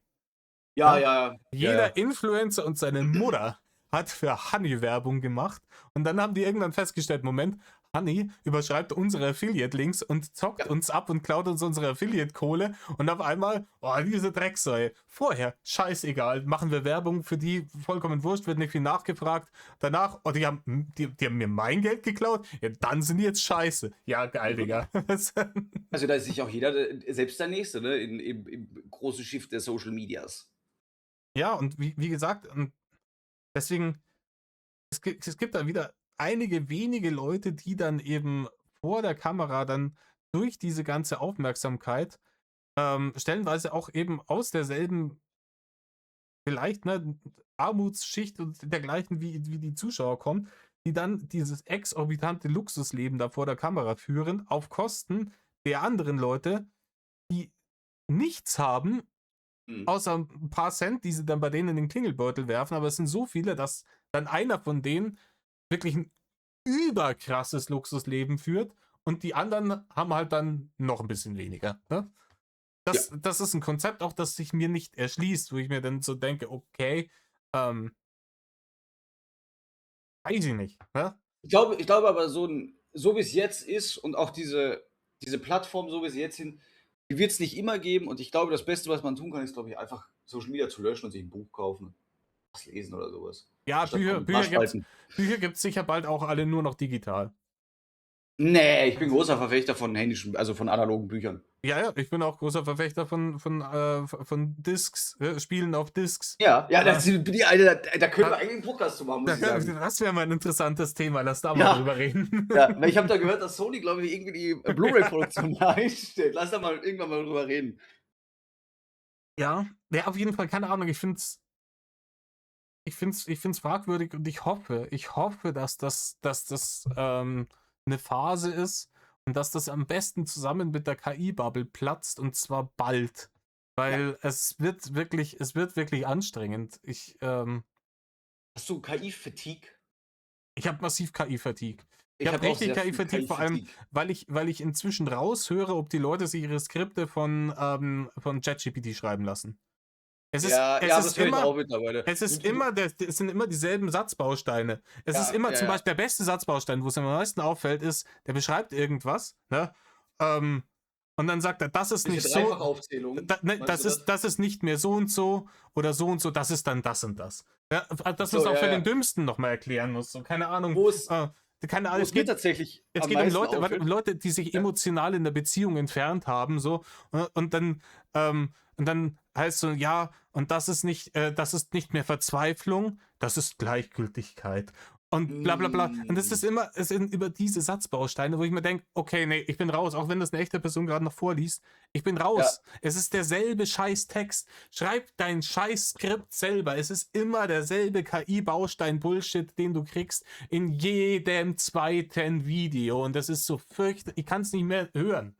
Ja, Ja? ja, ja, Jeder ja. Influencer und seine Mutter hat für Honey Werbung gemacht und dann haben die irgendwann festgestellt, Moment, Honey überschreibt unsere Affiliate-Links und zockt Ja. uns ab und klaut uns unsere Affiliate-Kohle und auf einmal, oh, diese Drecksäue. Vorher, scheißegal, machen wir Werbung für die, vollkommen wurscht, wird nicht viel nachgefragt. Danach, oh, die haben mir mein Geld geklaut? Ja, dann sind die jetzt scheiße. Ja, geil, Digga. Also, da ist sich auch jeder, selbst der Nächste, ne, im großen Schiff der Social Medias. Ja, und wie gesagt, und deswegen, es gibt da wieder einige wenige Leute, die dann eben vor der Kamera dann durch diese ganze Aufmerksamkeit stellenweise auch eben aus derselben, vielleicht, ne, Armutsschicht und dergleichen wie die Zuschauer kommen, die dann dieses exorbitante Luxusleben da vor der Kamera führen, auf Kosten der anderen Leute, die nichts haben, Mhm. außer ein paar Cent, die sie dann bei denen in den Klingelbeutel werfen, aber es sind so viele, dass dann einer von denen wirklich ein überkrasses Luxusleben führt und die anderen haben halt dann noch ein bisschen weniger. Ne? Ja. Das ist ein Konzept auch, das sich mir nicht erschließt, wo ich mir dann so denke, okay, ähm, weiß ich nicht. Ne? Ich glaube aber so wie es jetzt ist und auch diese Plattform, so wie sie jetzt sind, die wird's nicht immer geben und ich glaube, das Beste, was man tun kann, ist, glaube ich, einfach Social Media zu löschen und sich 'n Buch kaufen, was lesen oder so was, Ja, anstatt Kommentarspalten. Bücher gibt's sicher bald auch alle nur noch digital. Ne, ich bin großer Verfechter von händischen, also von analogen Büchern. Ja, ja, ich bin auch großer Verfechter von Discs, Spielen auf Discs. Ja, ja, das Äh, sind die eine, da können wir da eigentlich 'n Podcast zu machen, muss ich sagen. das wäre mal ein interessantes Thema, lass da mal Ja, drüber reden. ja, weil ich habe da gehört, dass Sony, glaube ich, irgendwie die, Blu-ray-Produktion da einstellt. Lass da mal irgendwann mal drüber reden. Ja, ja, auf jeden Fall, keine Ahnung, ich find's fragwürdig und ich hoffe, dass das 'ne Phase ist und dass das am besten zusammen mit der KI-Bubble platzt und zwar bald. Ja. Weil es wird wirklich anstrengend. Hast du KI-Fatigue? Ich habe massiv KI-Fatigue. Ich Ich habe habe auch richtig sehr viel KI-Fatigue, vor allem, KI-Fatigue. weil ich inzwischen raushöre, ob die Leute sich ihre Skripte von ChatGPT schreiben lassen. Ja, ja, das höre ich auch mittlerweile. Es sind immer dieselben Satzbausteine. Es ist Ja, immer ja, zum ja. Beispiel der beste Satzbaustein, wo es mir am meisten auffällt, ist, der beschreibt irgendwas, ne? Ähm, und dann sagt er, das ist Diese nicht so, Dreifach-Aufzählung, ne, meinst du das? das ist nicht mehr so und so oder so und so, das ist dann das und das. Ja, Ach dass man es so, auch ja, für den ja. Dümmsten nochmal erklären muss. So, keine Ahnung. Wo es Keine wo Ahnung, es mir tatsächlich es am geht um meisten Leute, warte, auffällt, Leute, die sich ja, emotional in der Beziehung entfernt haben, so, und dann heißt so, ja, und das ist nicht mehr Verzweiflung, das ist Gleichgültigkeit. und bla bla bla. Und das ist Hm. immer, es sind über diese Satzbausteine, wo ich mir denke, okay, nee, ich bin raus, auch wenn das eine echte Person gerade noch vorliest. Ich bin Ja. raus. Es ist derselbe scheiß Text. Schreib dein scheiß Skript selber. Es ist immer derselbe KI-Baustein-Bullshit, den du kriegst in jedem zweiten Video. Und das ist so fürchterlich, ich kann es nicht mehr hören.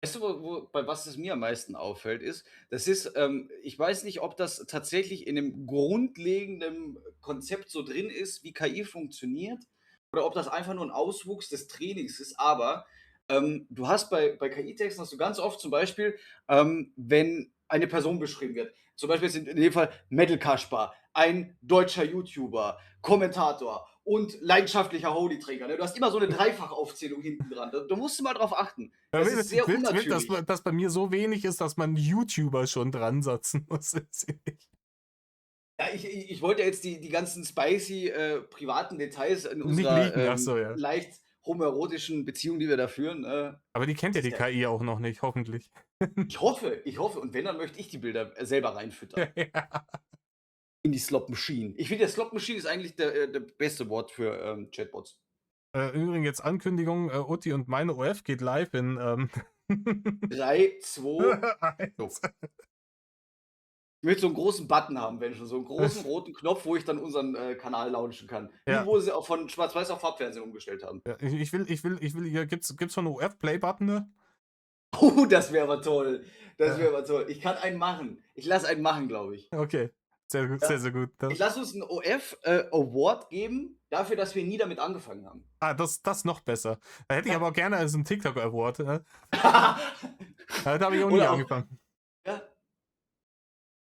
Weißt du, bei was es mir am meisten auffällt, ist, das ist, ich weiß nicht, ob das tatsächlich in dem grundlegenden Konzept so drin ist, wie KI funktioniert, oder ob das einfach nur ein Auswuchs des Trainings ist. Aber du hast bei KI-Texten hast du ganz oft zum Beispiel, wenn eine Person beschrieben wird, zum Beispiel jetzt in dem Fall Metal Kaspar, ein deutscher YouTuber, Kommentator und leidenschaftlicher Holy-Träger. Ne? Du hast immer so eine Dreifachaufzählung hinten dran. Da musst du mal drauf achten. Das ist sehr Wild, dass, unnatürlich. dass bei mir so wenig ist, dass man YouTuber schon dran setzen muss. Ja, ich wollte jetzt die ganzen spicy, privaten Details in Nicht unserer, liegen, ach so, ja. leicht homoerotischen Beziehung, die wir da führen, Aber die kennt ja das ist die ja KI auch noch nicht, hoffentlich. ich hoffe und wenn, dann möchte ich die Bilder, selber reinfüttern in die Slot Machine. Ich finde, der Slot Machine ist eigentlich der beste Wort für, Chatbots. Übrigens jetzt Ankündigung, Utti und meine OF geht live in 3, 2, so. 1. Ich möchte so 'n großen Button haben, wenn schon, so 'n großen roten Knopf, wo ich dann unseren, Kanal launchen kann. Wie Ja. wo sie auch von Schwarz-Weiß auf Farbfernsehen umgestellt haben. Ja, ich will hier, gibt's schon OF Play-Button, ne? Oh, das wäre aber toll. Das wäre Ja. aber toll. Ich kann einen machen. Ich lasse einen machen, glaube ich. Okay. Sehr gut, sehr, Ja. sehr gut. Ich lasse uns 'n OF, Award geben, dafür, dass wir nie damit angefangen haben. Das noch besser. Da hätte ich aber Ja. auch gerne als 'n TikTok Award, ne? Damit habe ich auch nie Oder auch angefangen. ja,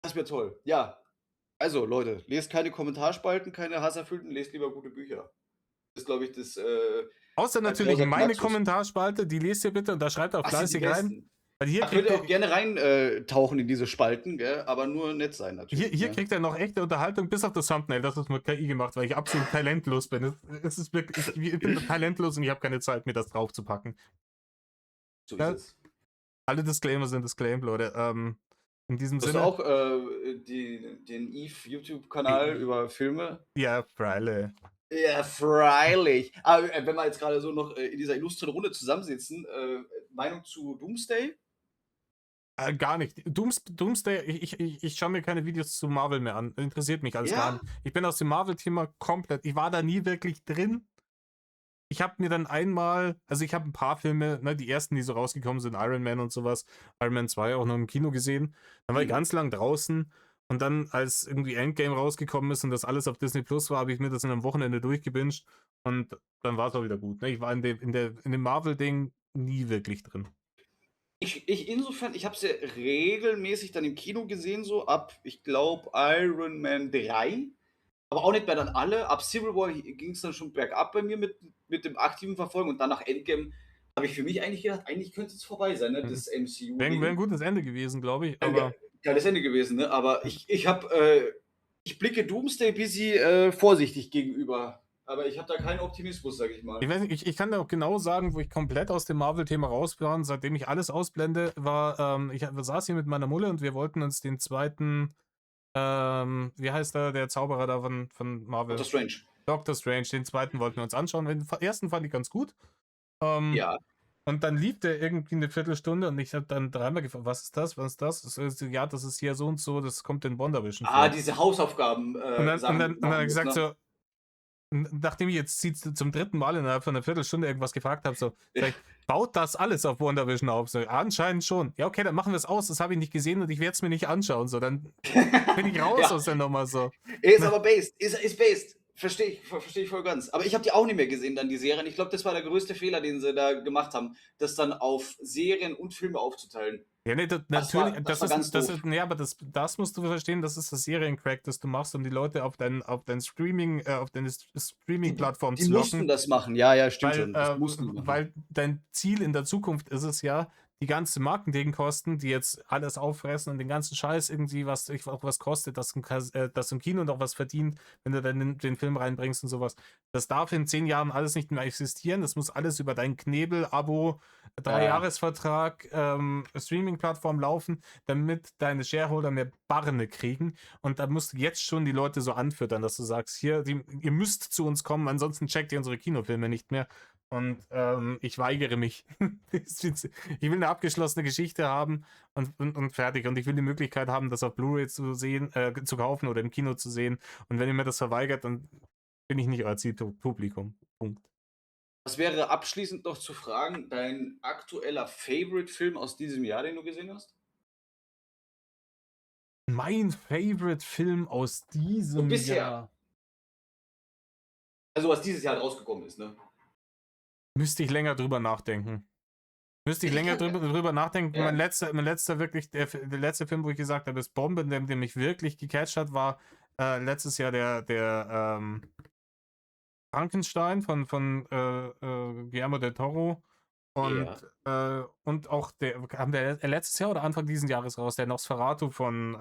das wäre toll. Ja. Also, Leute, lest keine Kommentarspalten, keine hasserfüllten, lest lieber gute Bücher. Das ist, glaube ich, das, Außer als natürlich großer meine Knackschluss. Kommentarspalte, die lest ihr bitte und da schreibt auch Das sind die fleißig rein. besten. Weil hier Da könnt kriegt ihr auch ihr gerne rein, tauchen in diese Spalten, gell, aber nur nett sein natürlich, hier ne? kriegt er noch echte Unterhaltung, bis auf das Thumbnail. Das ist mit KI gemacht, weil ich absolut talentlos bin. Es ist wirklich, ich bin talentlos und ich habe keine Zeit, mir das draufzupacken. So ist Ja, es. alle Disclaimer sind Disclaimer, Leute. In diesem Du hast Sinne, auch, den Eve YouTube-Kanal über Filme? ja, freilich. Ja, freilich. Aber, wenn wir jetzt grade so noch, in dieser illustren Runde zusammensitzen, Meinung zu Doomsday? Gar nicht. Doomsday, ich schaue mir keine Videos zu Marvel mehr an. Interessiert mich alles gar Ja? nicht. Ich bin aus dem Marvel-Thema komplett. Ich war da nie wirklich drin. Ich habe mir dann einmal, also ich habe ein paar Filme, ne, die ersten, die so rausgekommen sind, Iron Man und sowas, Iron Man 2 auch noch im Kino gesehen. Dann war ich Mhm. ganz lang draußen und dann, als irgendwie Endgame rausgekommen ist und das alles auf Disney Plus war, habe ich mir das in einem Wochenende durchgebinged und dann war es auch wieder gut. Ne? Ich war in dem Marvel-Ding nie wirklich drin. Ich insofern ich habe sie regelmäßig dann im Kino gesehen, so ab, ich glaube, Iron Man 3, aber auch nicht mehr dann alle. Ab Civil War ging's dann schon bergab bei mir mit dem aktiven Verfolgen und dann nach Endgame habe ich für mich eigentlich gedacht, eigentlich könnte es vorbei sein, ne, Mhm. das Wär ein MCU-Ding. gutes Ende gewesen, glaube ich, Ein ge aber geiles Ende gewesen, ne? Aber ich habe, ich blicke Doomsday bisschen, vorsichtig gegenüber. Aber ich habe da keinen Optimismus, sage ich mal. ich weiß nicht, ich kann da auch genau sagen, wo ich komplett aus dem Marvel-Thema raus war, seitdem ich alles ausblende, war, ich saß hier mit meiner Mulle und wir wollten uns den zweiten, wie heißt der Zauberer da von Marvel? Doctor Strange. Doctor Strange, den zweiten wollten wir uns anschauen. Den ersten fand ich ganz gut. Ähm, Ja. und dann lief der irgendwie eine Viertelstunde und ich habe dann dreimal gefragt, was ist das? Was ist das? Ja, das ist hier so und so, das kommt in WandaVision Ah, vor. diese Hausaufgaben, Und dann, Sachen, die du dann habe machen ich musst, gesagt, ne? so, nachdem ich jetzt zum dritten Mal innerhalb von einer Viertelstunde irgendwas gefragt habe, so, vielleicht baut das alles auf WandaVision auf? So, anscheinend schon. Ja, okay, dann machen wir es aus, das habe ich nicht gesehen und ich werde es mir nicht anschauen. So, dann bin ich raus Ja, aus der Nummer so. ist aber based. Ist based. Verstehe ich voll ganz. Aber ich habe die auch nicht mehr gesehen, dann die Serien. Ich glaube, das war der größte Fehler, den sie da gemacht haben, das dann auf Serien und Filme aufzuteilen. Ja, nee, Das natürlich, war das war ganz doof. nee, aber das musst du verstehen, das ist das Seriencrack, das du machst, um die Leute auf dein Streaming, auf deine Streaming-Plattform Die zu mussten locken, das machen. Ja, ja, stimmt weil, schon. Das mussten die machen. weil dein Ziel in der Zukunft ist es ja, die ganzen Marketingkosten, die jetzt alles auffressen und den ganzen Scheiß irgendwie, was auch was kostet, dass im Kino noch was verdient, wenn du dann den Film reinbringst und sowas. Das darf in 10 Jahren alles nicht mehr existieren. Das muss alles über dein Knebel-Abo, Ja. 3-Jahres-Vertrag, Streaming-Plattform laufen, damit deine Shareholder mehr Barne kriegen. Und da musst du jetzt schon die Leute so anfüttern, dass du sagst, hier, ihr müsst zu uns kommen, ansonsten checkt ihr unsere Kinofilme nicht mehr. Und ich weigere mich. Ich will eine abgeschlossene Geschichte haben und fertig. Und ich will die Möglichkeit haben, das auf Blu-ray zu sehen, zu kaufen oder im Kino zu sehen. Und wenn ihr mir das verweigert, dann bin ich nicht euer Zielpublikum. Punkt. Was wäre abschließend noch zu fragen, dein aktueller Favorite-Film aus diesem Jahr, den du gesehen hast? Mein Favorite-Film aus So diesem bisher. Jahr. Also, was dieses Jahr rausgekommen ist, ne? Müsste ich länger drüber nachdenken. Müsste ich Ich länger kann drüber nachdenken. ja. Mein letzter wirklich, der letzte Film, wo ich gesagt habe, ist Bombe, der mich wirklich gecatcht hat, war letztes Jahr der Frankenstein von Guillermo del Toro. Ja. Und auch kam der letztes Jahr oder Anfang dieses Jahres raus, der Nosferatu von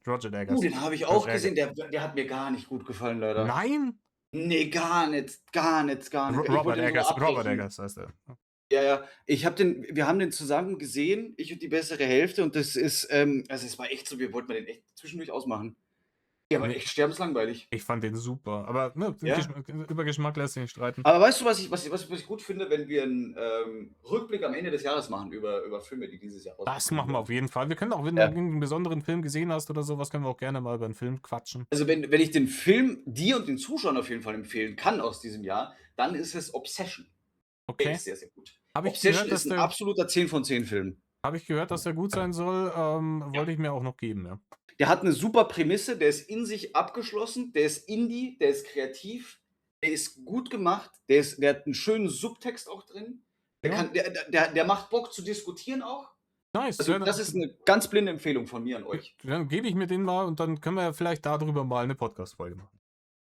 Roger Eggers. Den habe ich auch Roger gesehen, Eggers. der hat mir gar nicht gut gefallen, leider. Nein! Ne, gar nicht, gar nicht, gar nicht. Ich wollte den sogar Robert abbrechen. Eggers heißt er. Ja, ja. Wir haben den zusammen gesehen, ich und die bessere Hälfte und das ist, also, es war echt so, wir wollten mal den echt zwischendurch ausmachen. Der war Nee, echt sterbenslangweilig. ich fand den super. Aber ne, Ja. über Geschmack lässt sich nicht streiten. Aber weißt du, was ich gut finde, wenn wir 'n, Rückblick am Ende des Jahres machen über Filme, die dieses Jahr Das rausgekommen machen wir sind? auf jeden Fall. Wir können auch, wenn du Ja. irgendeinen besonderen Film gesehen hast oder sowas, können wir auch gerne mal über einen Film quatschen. Also, wenn ich den Film dir und den Zuschauern auf jeden Fall empfehlen kann aus diesem Jahr, dann ist es Obsession. Der Okay. ist sehr, sehr gut. Habe ich Obsession gehört, ist dass 'n der, absoluter 10 von 10 Film. habe ich gehört, dass der gut sein soll. Ja. Wollte ich mir auch noch geben, ja. Der hat 'ne super Prämisse, der ist in sich abgeschlossen, der ist Indie, der ist kreativ, der ist gut gemacht, der hat 'n schönen Subtext auch drin. Der Ja, kann der macht Bock zu diskutieren auch. nice. Also, Ja, das ist 'ne ganz blinde Empfehlung von mir an euch. dann gebe ich mir den mal und dann können wir ja vielleicht darüber mal eine Podcast-Folge machen.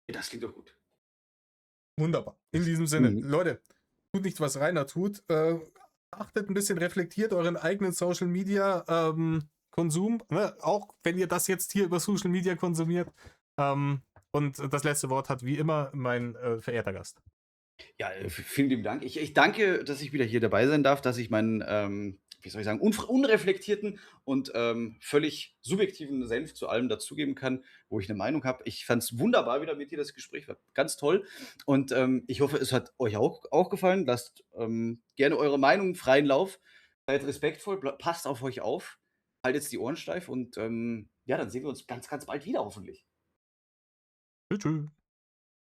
Das klingt doch gut. Wunderbar. In diesem Sinne, Mhm. Leute, tut nicht, was Rainer tut. Achtet ein bisschen, reflektiert euren eigenen Social Media Konsum, ne? Auch wenn ihr das jetzt hier über Social Media konsumiert. Und das letzte Wort hat wie immer mein verehrter Gast. Ja, vielen lieben Dank. Ich danke, dass ich wieder hier dabei sein darf, dass ich meinen, wie soll ich sagen, unreflektierten und, völlig subjektiven Senf zu allem dazugeben kann, wo ich eine Meinung habe. Ich fand es wunderbar wieder mit dir, das Gespräch war ganz toll und, ich hoffe, es hat euch auch gefallen. Lasst, gerne eure Meinung freien Lauf. Seid respektvoll, passt auf euch auf, haltet die Ohren steif und, ja, dann sehen wir uns ganz, ganz bald wieder hoffentlich. Tschüss.